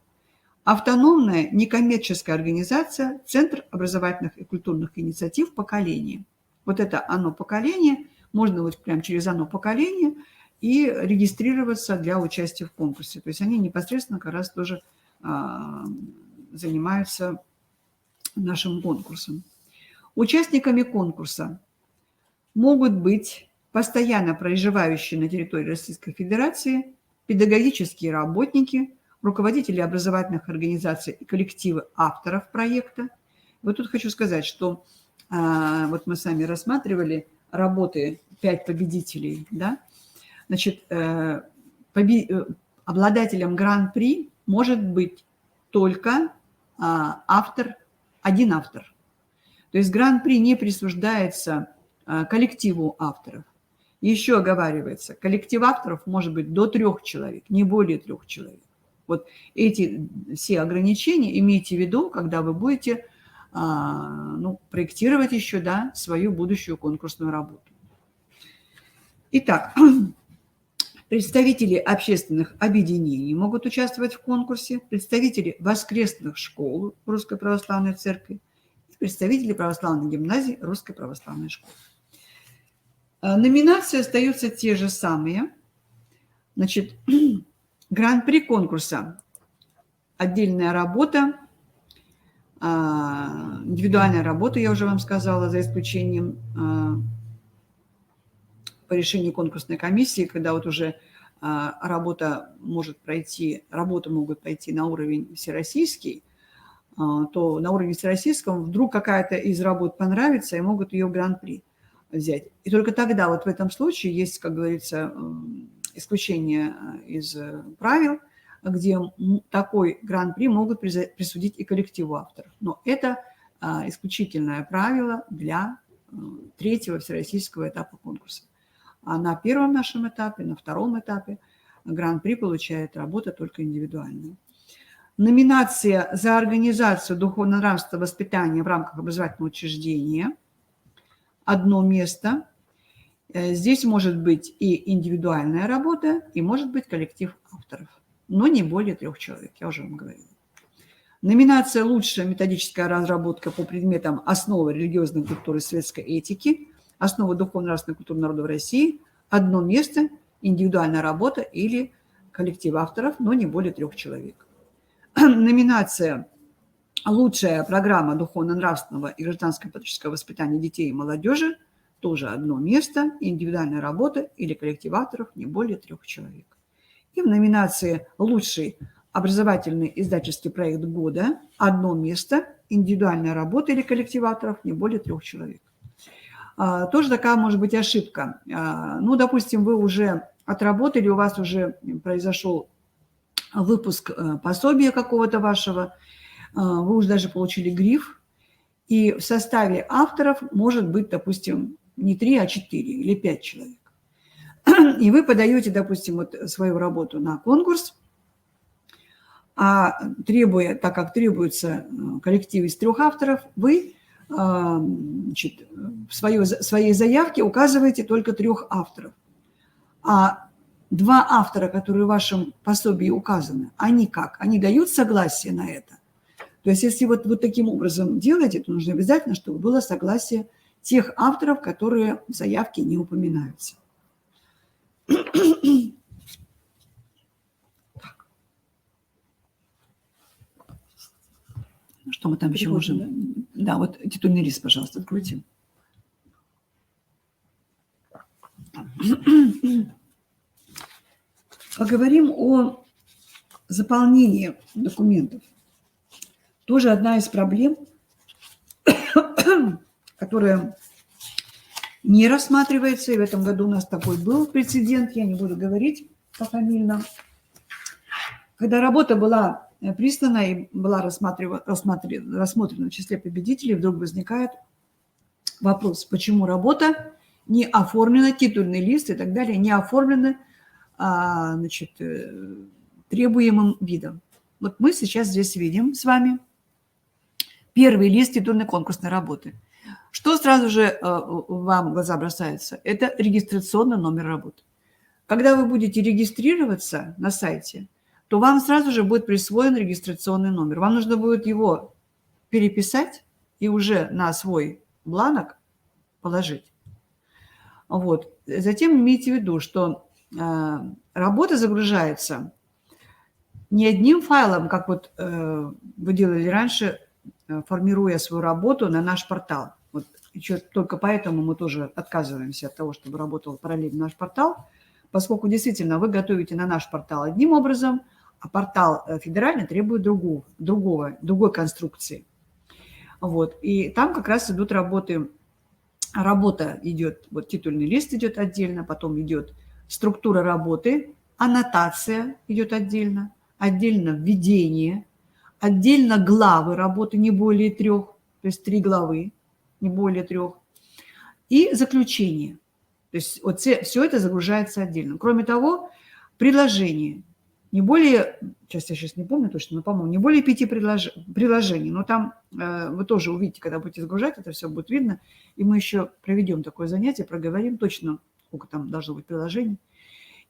автономная некоммерческая организация Центр образовательных и культурных инициатив «Поколение». Вот это «Оно поколение», можно вот прямо через «Оно поколение» и регистрироваться для участия в конкурсе. То есть они непосредственно как раз тоже занимаются нашим конкурсом. Участниками конкурса могут быть постоянно проживающие на территории Российской Федерации, педагогические работники, руководители образовательных организаций и коллективы авторов проекта. Вот тут хочу сказать, что вот мы с вами рассматривали работы 5 победителей, да? Значит, обладателем гран-при может быть только один автор. То есть гран-при не присуждается коллективу авторов. Еще оговаривается, коллектив авторов может быть до 3 человек, не более 3 человек. Вот эти все ограничения имейте в виду, когда вы будете проектировать еще, да, свою будущую конкурсную работу. Итак, представители общественных объединений могут участвовать в конкурсе, представители воскресных школ Русской Православной Церкви, представители православной гимназии Русской Православной Школы. Номинации остаются те же самые. Значит, гран-при конкурса – отдельная работа, индивидуальная работа, я уже вам сказала, за исключением по решению конкурсной комиссии, когда вот уже работы могут пройти на уровень всероссийский, то на уровне всероссийском вдруг какая-то из работ понравится и могут ее гран-при взять. И только тогда вот в этом случае есть, как говорится, исключение из правил, где такой гран-при могут присудить и коллективу авторов. Но это исключительное правило для 3-го всероссийского этапа конкурса. А на 1-м нашем этапе, на 2-м этапе гран-при получает работа только индивидуальная. Номинация за организацию духовно-нравственного воспитания в рамках образовательного учреждения – 1 место. Здесь может быть и индивидуальная работа, и может быть коллектив авторов, но не более 3 человек, я уже вам говорила. Номинация «Лучшая методическая разработка по предметам основы религиозной культуры и светской этики, основы духовно-нравственной культуры народов России» – 1 место, индивидуальная работа или коллектив авторов, но не более 3 человек. Номинация «Лучшая программа духовно-нравственного и гражданско-патриотического воспитания детей и молодежи» – тоже 1 место, индивидуальная работа или коллектив авторов не более 3 человек. И в номинации «Лучший образовательный издательский проект года» – 1 место, индивидуальная работа или коллектив авторов не более 3 человек. Тоже такая может быть ошибка. Ну, допустим, вы уже отработали, у вас уже произошел выпуск пособия какого-то вашего, вы уже даже получили гриф, и в составе авторов может быть, допустим, не 3, а 4 или 5 человек. и вы подаете, допустим, вот свою работу на конкурс, а так как требуется коллектив из 3 авторов, вы значит, в своей заявке указываете только 3 авторов. А 2 автора, которые в вашем пособии указаны, они как? Они дают согласие на это? То есть если вот таким образом делаете, то нужно обязательно, чтобы было согласие тех авторов, которые в заявке не упоминаются. Что мы там еще можем? Да, вот титульный лист, пожалуйста, откройте. Поговорим о заполнении документов. Тоже одна из проблем, которая не рассматривается. И в этом году у нас такой был прецедент, я не буду говорить пофамильно. Когда работа была прислана и была рассмотрена в числе победителей, вдруг возникает вопрос, почему работа не оформлена, титульный лист и так далее, не оформлены значит, требуемым видом. Вот мы сейчас здесь видим с вами первый лист титульной конкурсной работы. Что сразу же вам в глаза бросается? Это регистрационный номер работы. Когда вы будете регистрироваться на сайте, то вам сразу же будет присвоен регистрационный номер. Вам нужно будет его переписать и уже на свой бланок положить. Вот. Затем имейте в виду, что работа загружается не одним файлом, как вот вы делали раньше, формируя свою работу на наш портал. Вот еще только поэтому мы тоже отказываемся от того, чтобы работал параллельно наш портал, поскольку действительно вы готовите на наш портал одним образом, а портал федеральный требует другой конструкции. Вот. И там как раз идут работы. Работа идет, вот титульный лист идет отдельно, потом идет структура работы, аннотация идет отдельно, отдельно введение, отдельно главы работы, не более 3, то есть 3 главы, не более 3, и заключение. То есть вот все это загружается отдельно. Кроме того, предложение. Не более, сейчас я не помню точно, но, по-моему, не более 5 предложений. Но там вы тоже увидите, когда будете загружать, это все будет видно. И мы еще проведем такое занятие, проговорим точно, сколько там должно быть приложений.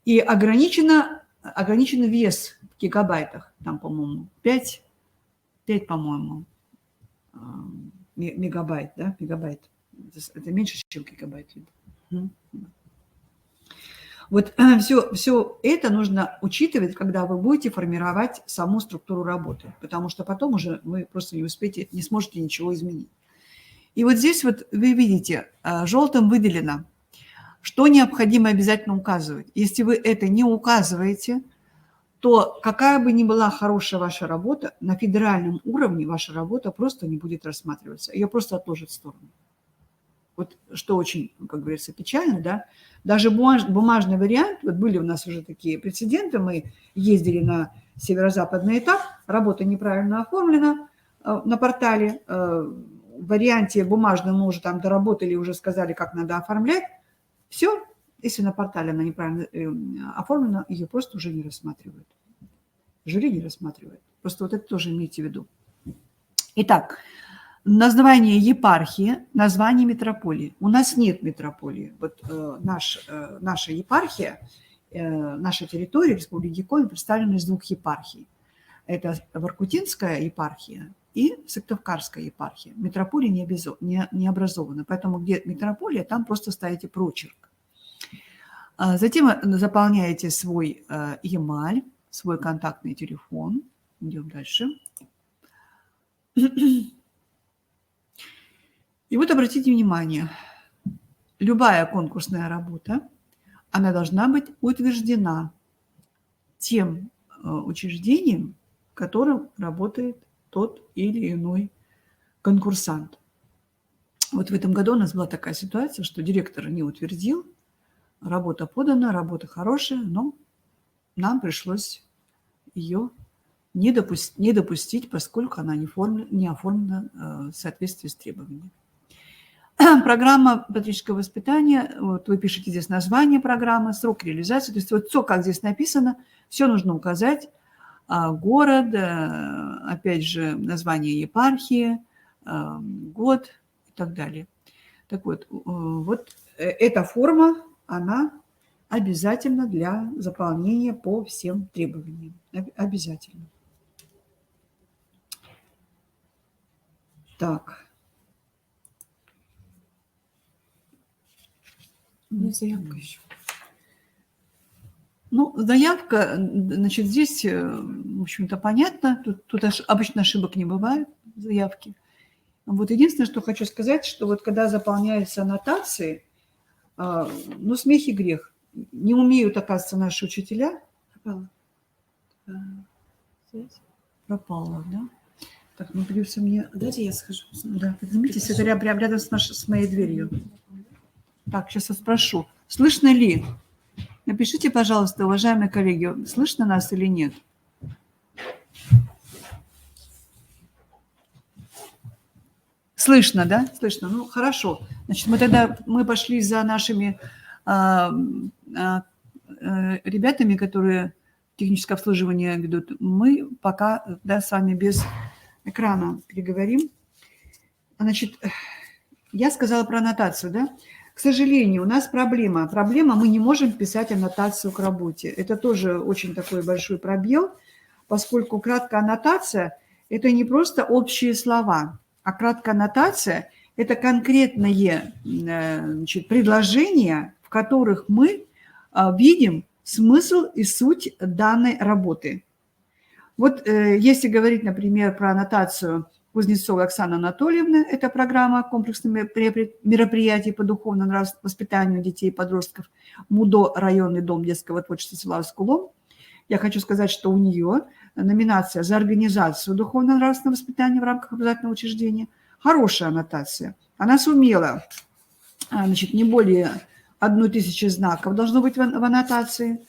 И ограниченный вес в гигабайтах. Там, по-моему, 5 по-моему, мегабайт, да, мегабайт. Это меньше, чем гигабайт. Вот все это нужно учитывать, когда вы будете формировать саму структуру работы, потому что потом уже вы просто не сможете ничего изменить. И вот здесь вот вы видите, желтым выделено, что необходимо обязательно указывать. Если вы это не указываете, то какая бы ни была хорошая ваша работа, на федеральном уровне ваша работа просто не будет рассматриваться. Ее просто отложат в сторону. Вот что очень, как говорится, печально, да. Даже бумажный вариант, вот были у нас уже такие прецеденты, мы ездили на северо-западный этап, работа неправильно оформлена на портале, в варианте бумажном мы уже там доработали, уже сказали, как надо оформлять. Все, если на портале она неправильно оформлена, ее просто уже не рассматривают. Жюри не рассматривает. Просто вот это тоже имейте в виду. Итак, название епархии, название метрополии. У нас нет метрополии. Вот наша епархия, наша территория Республики Коми представлена из 2 епархий. Это Воркутинская епархия и Сыктывкарская епархия. Метрополия не образована. Поэтому где метрополия, там просто ставите прочерк. Затем заполняете свой e-mail, свой контактный телефон. Идем дальше. И вот обратите внимание, любая конкурсная работа, она должна быть утверждена тем учреждением, в котором работает тот или иной конкурсант. Вот в этом году у нас была такая ситуация, что директор не утвердил, работа подана, работа хорошая, но нам пришлось ее не допустить, поскольку она не оформлена в соответствии с требованиями. программа патриотического воспитания, вот вы пишете здесь название программы, срок реализации, то есть вот все, как здесь написано, все нужно указать. Город, опять же, название епархии, год и так далее. Так вот, вот эта форма, она обязательна для заполнения по всем требованиям. Обязательно. Так. Заявка еще. Ну, заявка, значит, здесь, в общем-то, понятно. Тут обычно ошибок не бывает в заявке. Вот единственное, что хочу сказать, что вот когда заполняются аннотации, ну, смех и грех. Не умеют, оказывается, наши учителя. Пропала, да? Так, ну придется мне... Дайте я схожу. Да, поднимитесь, это прямо рядом с моей дверью. Так, сейчас я спрошу. Слышно ли? Напишите, пожалуйста, уважаемые коллеги, слышно нас или нет? Слышно, да? Слышно. Ну, хорошо. Значит, мы пошли за нашими ребятами, которые техническое обслуживание ведут. Мы пока, да, с вами без экрана переговорим. Значит, я сказала про аннотацию, да? К сожалению, у нас проблема. Мы не можем писать аннотацию к работе. Это тоже очень такой большой пробел, поскольку краткая аннотация – это не просто общие слова, а краткая аннотация – это конкретные, значит, предложения, в которых мы видим смысл и суть данной работы. Вот если говорить, например, про аннотацию Кузнецовой Оксаны Анатольевны, это программа комплексных мероприятий по духовному воспитанию детей и подростков, МУДО, районный дом детского творчества села Аскулом. Я хочу сказать, что у нее номинация за организацию духовно-нравственного воспитания в рамках образовательного учреждения. Хорошая аннотация. Она сумела, значит, не более 1000 знаков должно быть в аннотации.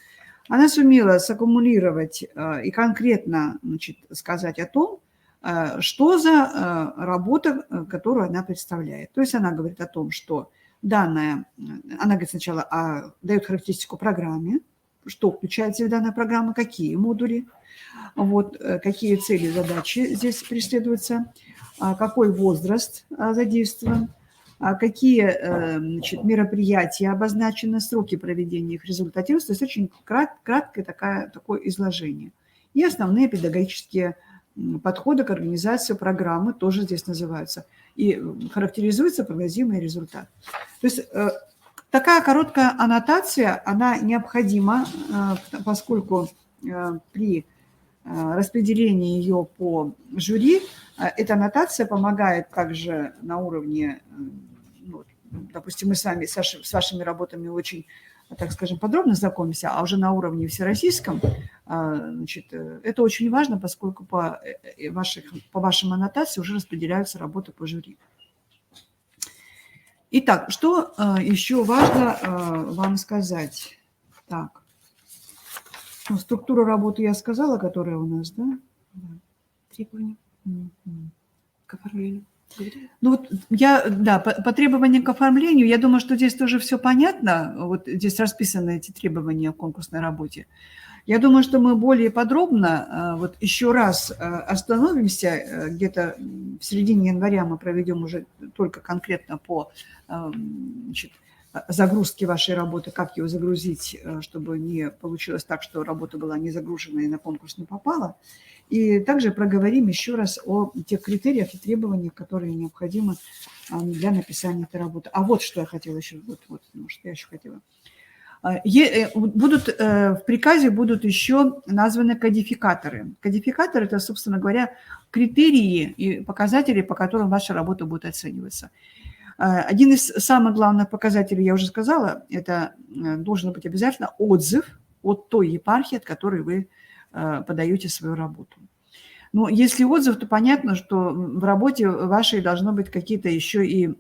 Она сумела саккумулировать и конкретно, значит, сказать о том, что за работа, которую она представляет. То есть она говорит о том, что данная, она говорит сначала дает характеристику программе, что включается в данную программу, какие модули, вот, какие цели и задачи здесь преследуются, какой возраст задействован, какие, значит, мероприятия обозначены, сроки проведения их, результативность. То есть очень краткое такое изложение. И основные педагогические подходы к организации программы тоже здесь называются. И характеризуется прогнозируемый результат. То есть такая короткая аннотация, она необходима, поскольку при распределении ее по жюри эта аннотация помогает также на уровне, ну, допустим, мы с вами, с вашими работами очень, так скажем, подробно знакомимся, а уже на уровне всероссийском, значит, это очень важно, поскольку по вашим аннотациям уже распределяются работы по жюри. Итак, что еще важно вам сказать? Так, ну, структуру работы я сказала, которая у нас, да? Требования к оформлению. Ну вот да, по требованиям к оформлению, я думаю, что здесь тоже все понятно. Вот здесь расписаны эти требования в конкурсной работе. Я думаю, что мы более подробно вот еще раз остановимся, где-то в середине января мы проведем уже только конкретно по, значит, загрузке вашей работы, как ее загрузить, чтобы не получилось так, что работа была не загружена и на конкурс не попала. И также проговорим еще раз о тех критериях и требованиях, которые необходимы для написания этой работы. А вот что я хотела еще, что я еще хотела. В приказе будут еще названы кодификаторы. Кодификаторы – это, собственно говоря, критерии и показатели, по которым ваша работа будет оцениваться. Один из самых главных показателей, я уже сказала, это должен быть обязательно отзыв от той епархии, от которой вы подаете свою работу. Но если отзыв, то понятно, что в работе вашей должно быть какие-то еще и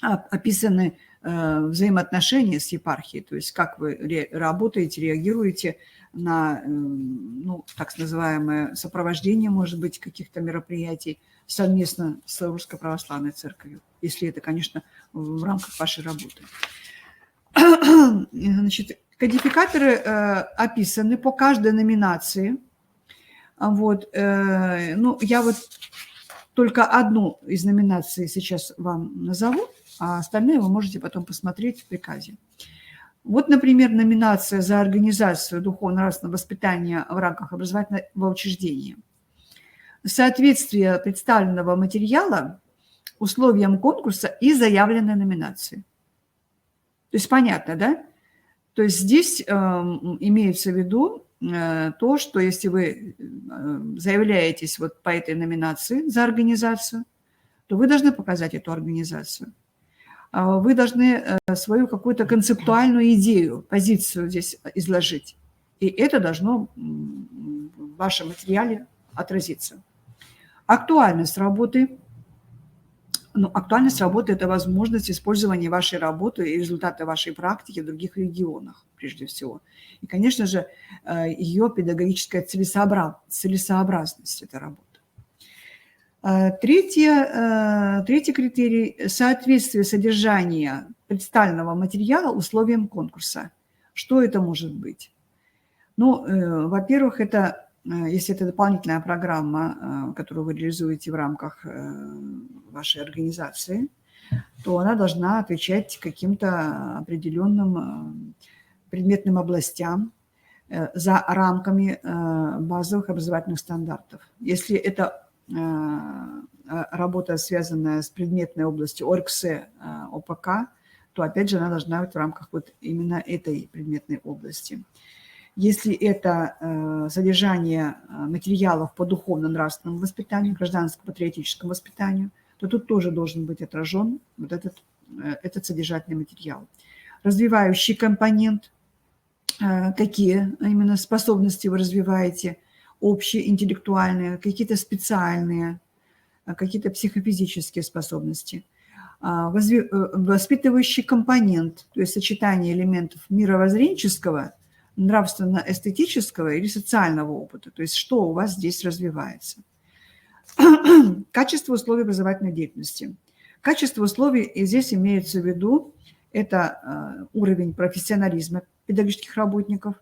описаны взаимоотношения с епархией, то есть как вы работаете, реагируете на, ну, так называемое сопровождение, может быть, каких-то мероприятий совместно с Русской Православной Церковью, если это, конечно, в рамках вашей работы. Значит, кодификаторы описаны по каждой номинации. Вот, ну, я вот только одну из номинаций сейчас вам назову, а остальные вы можете потом посмотреть в приказе. Вот, например, номинация за организацию духовно-нравственного воспитания в рамках образовательного учреждения. Соответствие представленного материала условиям конкурса и заявленной номинации. То есть понятно, да? То есть здесь имеется в виду то, что если вы заявляетесь вот по этой номинации за организацию, то вы должны показать эту организацию. Вы должны свою какую-то концептуальную идею, позицию здесь изложить. И это должно в вашем материале отразиться. Актуальность работы. Ну, актуальность работы – это возможность использования вашей работы и результаты вашей практики в других регионах, прежде всего. И, конечно же, ее педагогическая целесообразность этой работы. Третий критерий – соответствие содержания представленного материала условиям конкурса. Что это может быть? Ну, во-первых, это, если это дополнительная программа, которую вы реализуете в рамках вашей организации, то она должна отвечать каким-то определенным предметным областям за рамками базовых образовательных стандартов. Если это работа, связанная с предметной областью ОРКСЭ, ОПК, то, опять же, она должна быть в рамках вот именно этой предметной области. Если это содержание материалов по духовно-нравственному воспитанию, гражданско-патриотическому воспитанию, то тут тоже должен быть отражен вот этот содержательный материал. Развивающий компонент, какие именно способности вы развиваете, общие, интеллектуальные, какие-то специальные, какие-то психофизические способности. Воспитывающий компонент, то есть сочетание элементов мировоззренческого, нравственно-эстетического или социального опыта, то есть что у вас здесь развивается. Качество условий образовательной деятельности. Качество условий, и здесь имеется в виду, это уровень профессионализма педагогических работников,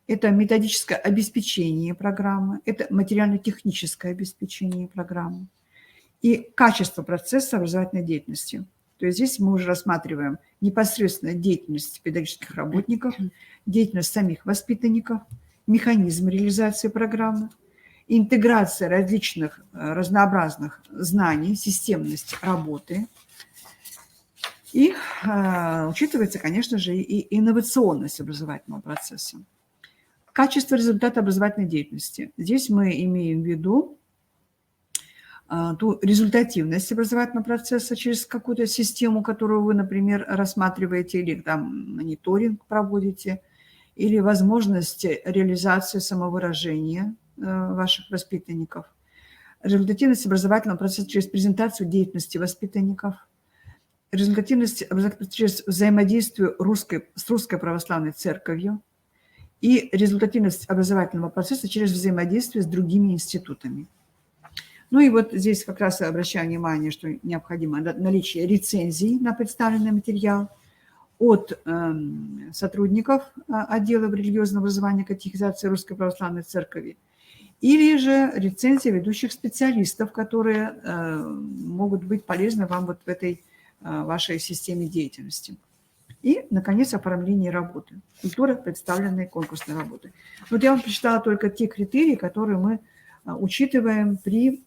это методическое обеспечение программы, это материально-техническое обеспечение программы и качество процесса образовательной деятельности. То есть здесь мы уже рассматриваем непосредственно деятельность педагогических работников, деятельность самих воспитанников, механизм реализации программы, интеграция различных разнообразных знаний, системность работы. И учитывается, конечно же, и инновационность образовательного процесса. Качество результата образовательной деятельности. Здесь мы имеем в виду ту результативность образовательного процесса через какую-то систему, которую вы, например, рассматриваете, или там мониторинг проводите, или возможность реализации самовыражения ваших воспитанников. Результативность образовательного процесса через презентацию деятельности воспитанников. Результативность через взаимодействие с Русской Православной Церковью. И результативность образовательного процесса через взаимодействие с другими институтами. Ну и вот здесь как раз обращаю внимание, что необходимо наличие рецензий на представленный материал от сотрудников отдела религиозного образования и катехизации Русской Православной Церкви, или же рецензии ведущих специалистов, которые могут быть полезны вам вот в этой вашей системе деятельности. И, наконец, оформление работы. Культура представленной конкурсной работы. Вот я вам прочитала только те критерии, которые мы учитываем при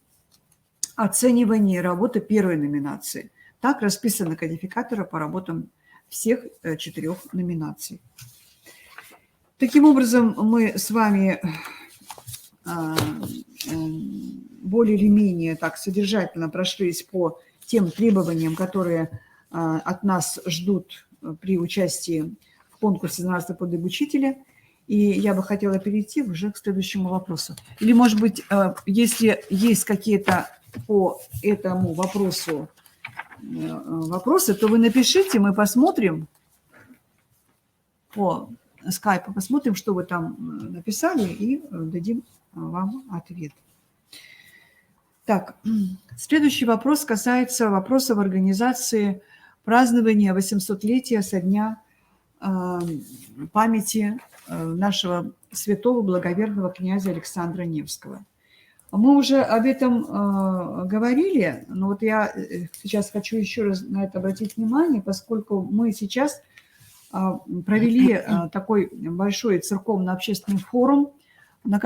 оценивании работы первой номинации. Так расписаны кодификаторы по работам всех 4 номинаций. Таким образом, мы с вами более или менее так содержательно прошлись по тем требованиям, которые от нас ждут при участии в конкурсе на нравственный подвиг учителя. И я бы хотела перейти уже к следующему вопросу. Или, может быть, если есть какие-то по этому вопросу вопросы, то вы напишите, мы посмотрим по скайпа, посмотрим, что вы там написали, и дадим вам ответ. Так, следующий вопрос касается вопросов организации празднования 800-летия со дня памяти нашего святого благоверного князя Александра Невского. Мы уже об этом говорили, но вот я сейчас хочу еще раз на это обратить внимание, поскольку мы сейчас провели такой большой церковно-общественный форум, в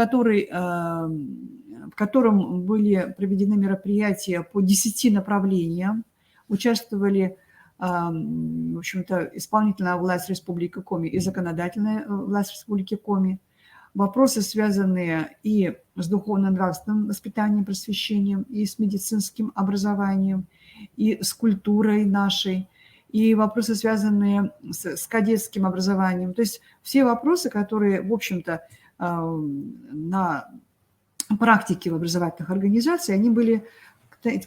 котором были проведены мероприятия по 10 направлениям. Участвовали, в общем-то, исполнительная власть Республики Коми и законодательная власть Республики Коми. Вопросы, связанные и с духовно-нравственным воспитанием, просвещением, и с медицинским образованием, и с культурой нашей, и вопросы, связанные с кадетским образованием. То есть все вопросы, которые, в общем-то, на практике в образовательных организациях, они были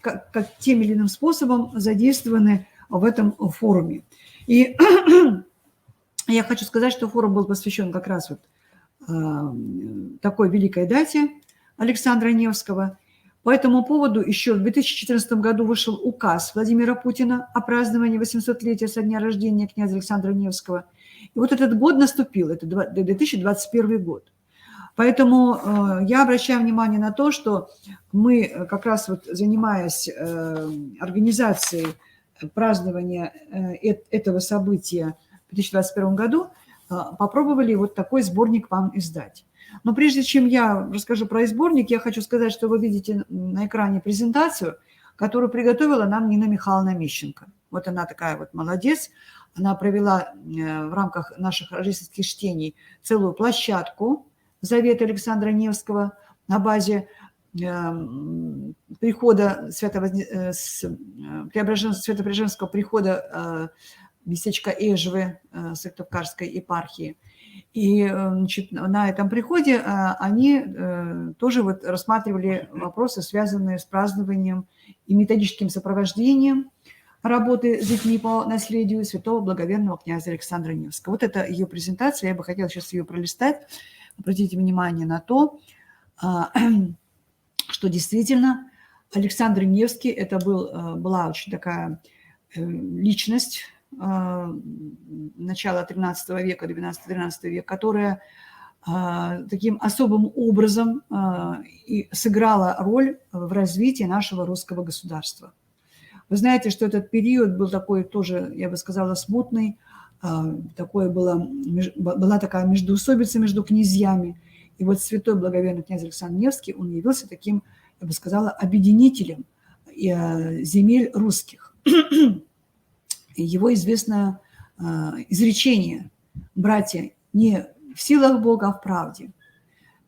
как тем или иным способом задействованы в этом форуме. И я хочу сказать, что форум был посвящен как раз вот такой великой дате Александра Невского. По этому поводу еще в 2014 году вышел указ Владимира Путина о праздновании 800-летия со дня рождения князя Александра Невского. И вот этот год наступил, это 2021 год. Поэтому я обращаю внимание на то, что мы как раз вот занимаясь организацией празднования этого события в 2021 году, попробовали вот такой сборник вам издать. Но прежде чем я расскажу про сборник, я хочу сказать, что вы видите на экране презентацию, которую приготовила нам Нина Михайловна Мищенко. Вот она такая вот молодец. Она провела в рамках наших рождественских чтений целую площадку Завета Александра Невского на базе прихода Свято-Преображенского прихода местечка Эжвы Сыктывкарской епархии. И значит, на этом приходе они тоже вот рассматривали вопросы, связанные с празднованием и методическим сопровождением работы с детьми по наследию святого благоверного князя Александра Невского. Вот это ее презентация, я бы хотела сейчас ее пролистать. Обратите внимание на то, что действительно Александр Невский это была очень такая личность начала XIII века, XII-XIII века, которая таким особым образом и сыграла роль в развитии нашего русского государства. Вы знаете, что этот период был такой тоже, я бы сказала, смутный, была такая междоусобица между князьями. И вот святой благоверный князь Александр Невский, он явился таким, я бы сказала, объединителем земель русских. Его известное изречение «братья, не в силах Бога, а в правде».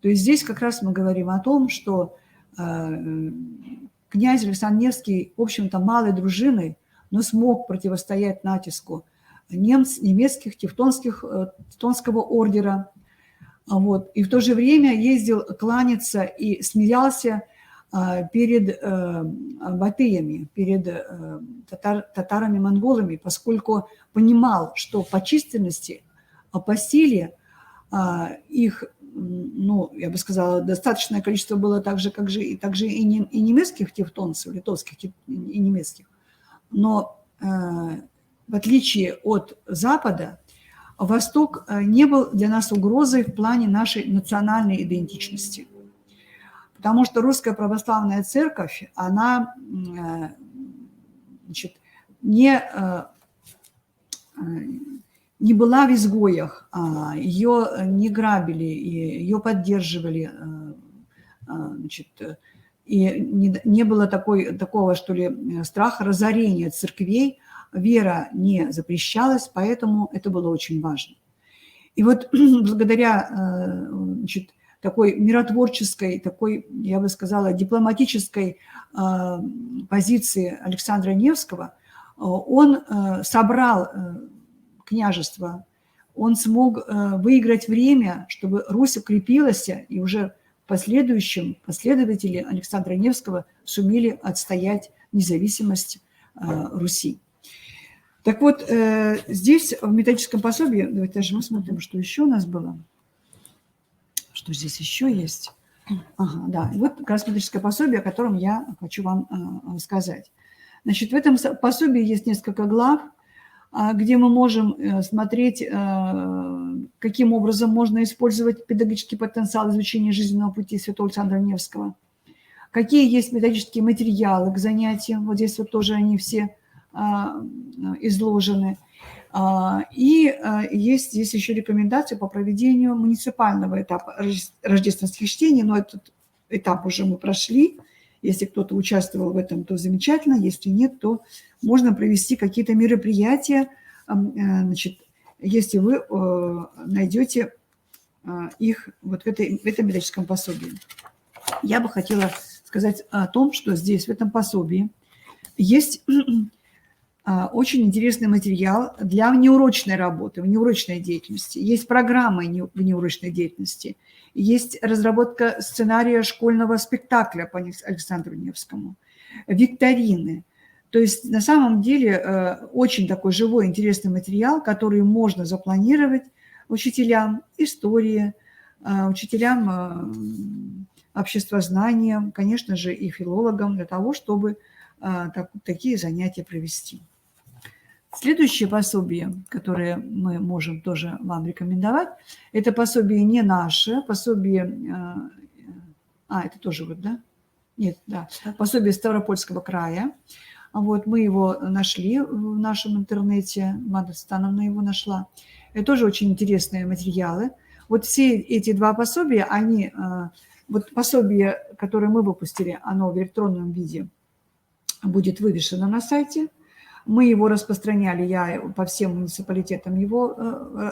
То есть здесь как раз мы говорим о том, что князь Александр Невский, в общем-то, малой дружиной, но смог противостоять натиску немецких, Тевтонского ордера. Вот. И в то же время ездил кланяться и смеялся перед батыями, перед татарами-монголами, поскольку понимал, что по численности, по силе их, ну, я бы сказала, достаточное количество было также и немецких тевтонцев, литовских и немецких. Но в отличие от Запада, Восток не был для нас угрозой в плане нашей национальной идентичности. Потому что Русская Православная Церковь, она, значит, не была в изгоях, ее не грабили, ее поддерживали, значит, и не было такого, что ли, страха разорения церквей, вера не запрещалась, поэтому это было очень важно. И вот благодаря, значит, такой миротворческой, такой, я бы сказала, дипломатической позиции Александра Невского, он собрал княжество, он смог выиграть время, чтобы Русь укрепилась, и уже в последующем последователи Александра Невского сумели отстоять независимость Руси. Так вот, здесь в методическом пособии, давайте даже посмотрим, что еще у нас было. Что здесь еще есть? Ага, да, и вот как раз методическое пособие, о котором я хочу вам сказать. Значит, в этом пособии есть несколько глав, где мы можем смотреть, каким образом можно использовать педагогический потенциал изучения жизненного пути святого Александра Невского, какие есть методические материалы к занятиям, вот здесь вот тоже они все изложены. И есть здесь еще рекомендации по проведению муниципального этапа рождественских чтений, но этот этап уже мы прошли. Если кто-то участвовал в этом, то замечательно, если нет, то можно провести какие-то мероприятия, значит, если вы найдете их вот в этом методическом пособии. Я бы хотела сказать о том, что здесь, в этом пособии, есть очень интересный материал для внеурочной работы, внеурочной деятельности. Есть программы внеурочной деятельности, есть разработка сценария школьного спектакля по Александру Невскому, викторины. То есть на самом деле очень такой живой, интересный материал, который можно запланировать учителям истории, учителям обществознания, конечно же, и филологам для того, чтобы такие занятия провести. Следующее пособие, которое мы можем тоже вам рекомендовать, это пособие не наше, пособие... это тоже вот, да? Нет, да. Пособие Ставропольского края. Вот, мы его нашли в нашем интернете, Мада Становна его нашла. Это тоже очень интересные материалы. Вот все эти два пособия, они... Вот пособие, которое мы выпустили, оно в электронном виде будет вывешено на сайте. Мы его распространяли, я по всем муниципалитетам его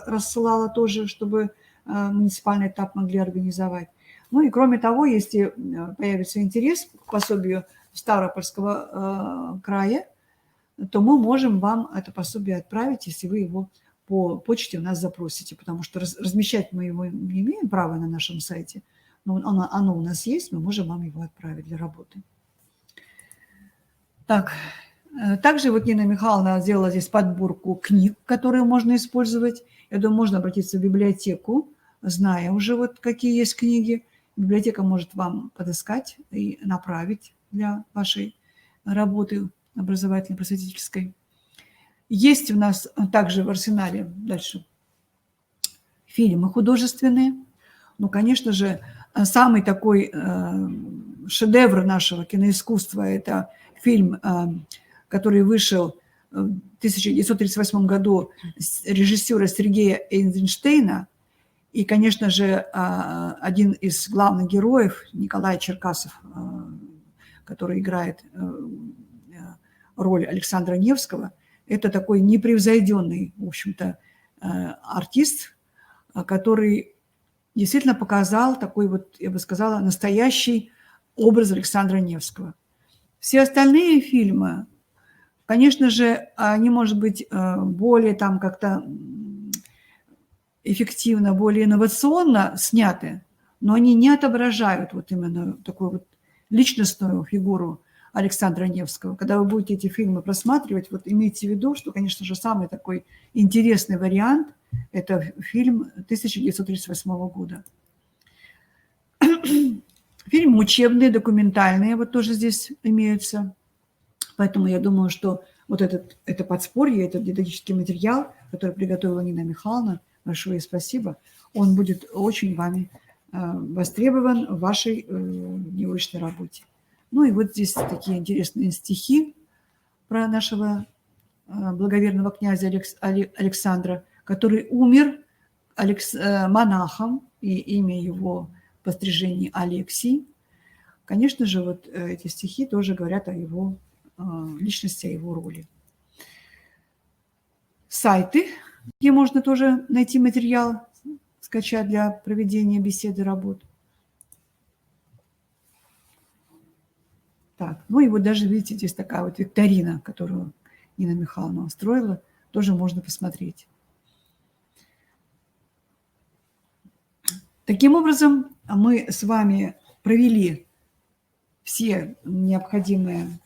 рассылала тоже, чтобы муниципальный этап могли организовать. Ну и кроме того, если появится интерес к пособию Ставропольского края, то мы можем вам это пособие отправить, если вы его по почте у нас запросите, потому что размещать мы его не имеем права на нашем сайте, но оно у нас есть, мы можем вам его отправить для работы. Так, также вот Нина Михайловна сделала здесь подборку книг, которые можно использовать. Я думаю, можно обратиться в библиотеку, зная уже вот какие есть книги. Библиотека может вам подыскать и направить для вашей работы образовательно-просветительской. Есть у нас также в арсенале дальше фильмы художественные. Ну, конечно же, самый такой шедевр нашего киноискусства – это фильм, который вышел в 1938 году режиссера Сергея Эйзенштейна. И, конечно же, один из главных героев, Николай Черкасов, который играет роль Александра Невского, это такой непревзойденный, в общем-то, артист, который действительно показал такой вот, я бы сказала, настоящий образ Александра Невского. Все остальные фильмы, конечно же, они, может быть, более там как-то эффективно, более инновационно сняты, но они не отображают вот именно такую вот личностную фигуру Александра Невского. Когда вы будете эти фильмы просматривать, вот имейте в виду, что, конечно же, самый такой интересный вариант – это фильм 1938 года. Фильмы учебные, документальные вот тоже здесь имеются. Поэтому я думаю, что вот это подспорье, этот дидактический материал, который приготовила Нина Михайловна, большое спасибо, он будет очень вами востребован в вашей неурочной работе. Ну и вот здесь такие интересные стихи про нашего благоверного князя Александра, который умер монахом, и имя его в пострижении Алексий. Конечно же, вот эти стихи тоже говорят о его личности, о его роли. Сайты, где можно тоже найти материал, скачать для проведения беседы, работ. Так, ну и вот даже, видите, здесь такая вот викторина, которую Нина Михайловна устроила, тоже можно посмотреть. Таким образом, мы с вами провели все необходимые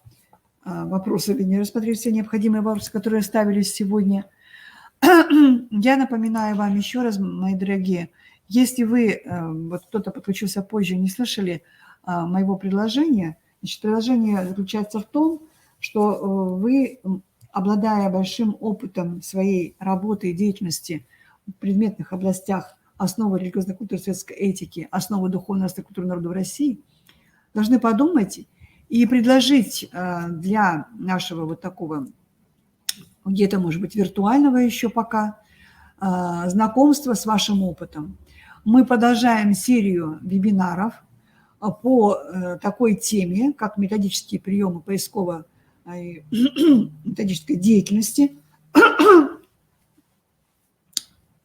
вопросы, вернее, рассмотреть все необходимые вопросы, которые ставились сегодня. Я напоминаю вам еще раз, мои дорогие, если вы, вот кто-то подключился позже, не слышали моего предложения, значит, предложение заключается в том, что вы, обладая большим опытом своей работы и деятельности в предметных областях основы религиозной культуры, светской этики, основы духовной культуры народа в России, должны подумать и предложить для нашего вот такого, где-то, может быть, виртуального еще пока, знакомства с вашим опытом. Мы продолжаем серию вебинаров по такой теме, как методические приемы поисково-методической деятельности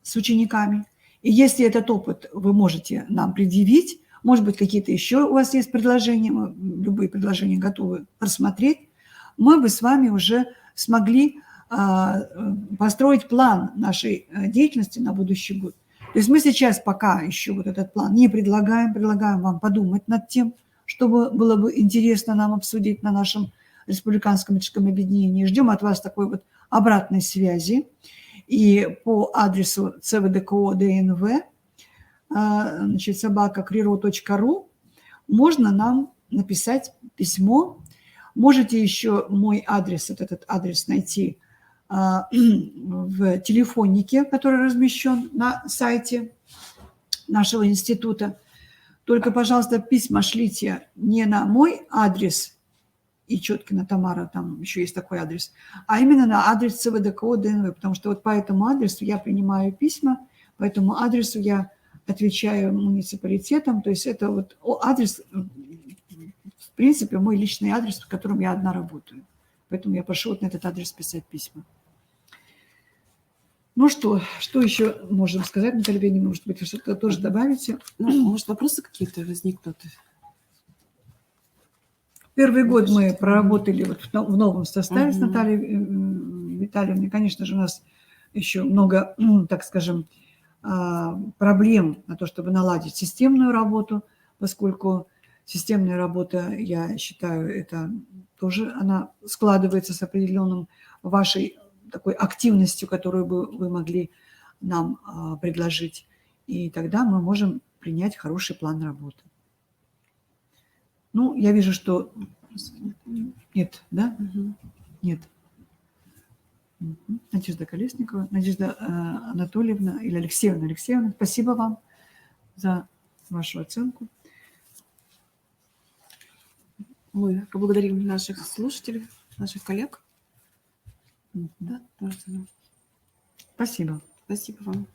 с учениками. И если этот опыт вы можете нам предъявить, может быть, какие-то еще у вас есть предложения, мы любые предложения готовы рассмотреть, мы бы с вами уже смогли построить план нашей деятельности на будущий год. То есть мы сейчас пока еще вот этот план не предлагаем вам подумать над тем, что было бы интересно нам обсудить на нашем республиканском методическом объединении. Ждем от вас такой вот обратной связи. И по адресу cvdko.dnv, значит, собака.крiro.ру можно нам написать письмо. Можете еще мой адрес, вот этот адрес найти в телефоннике, который размещен на сайте нашего института. Только, пожалуйста, письма шлите не на мой адрес, и Четкина Тамара, там еще есть такой адрес, а именно на адрес ЦВДКО ДНВ, потому что вот по этому адресу я принимаю письма, по этому адресу я отвечаю муниципалитетам, то есть это вот адрес, в принципе, мой личный адрес, в котором я одна работаю. Поэтому я прошу вот на этот адрес писать письма. Ну что еще можем сказать, Наталья Евгеньевна, может быть, вы что-то тоже добавите? Ну, может, вопросы какие-то возникнут? Первый год мы проработали вот в новом составе с Натальей Витальевной. Конечно же, у нас еще много, так скажем, проблем на то, чтобы наладить системную работу, поскольку системная работа, я считаю, это тоже она складывается с определенным вашей такой активностью, которую бы вы могли нам предложить. И тогда мы можем принять хороший план работы. Ну, я вижу, что нет, да? Нет. Надежда Колесникова, Надежда Анатольевна или Алексеевна, спасибо вам за вашу оценку. Мы поблагодарим наших слушателей, наших коллег. Да, спасибо. Спасибо вам.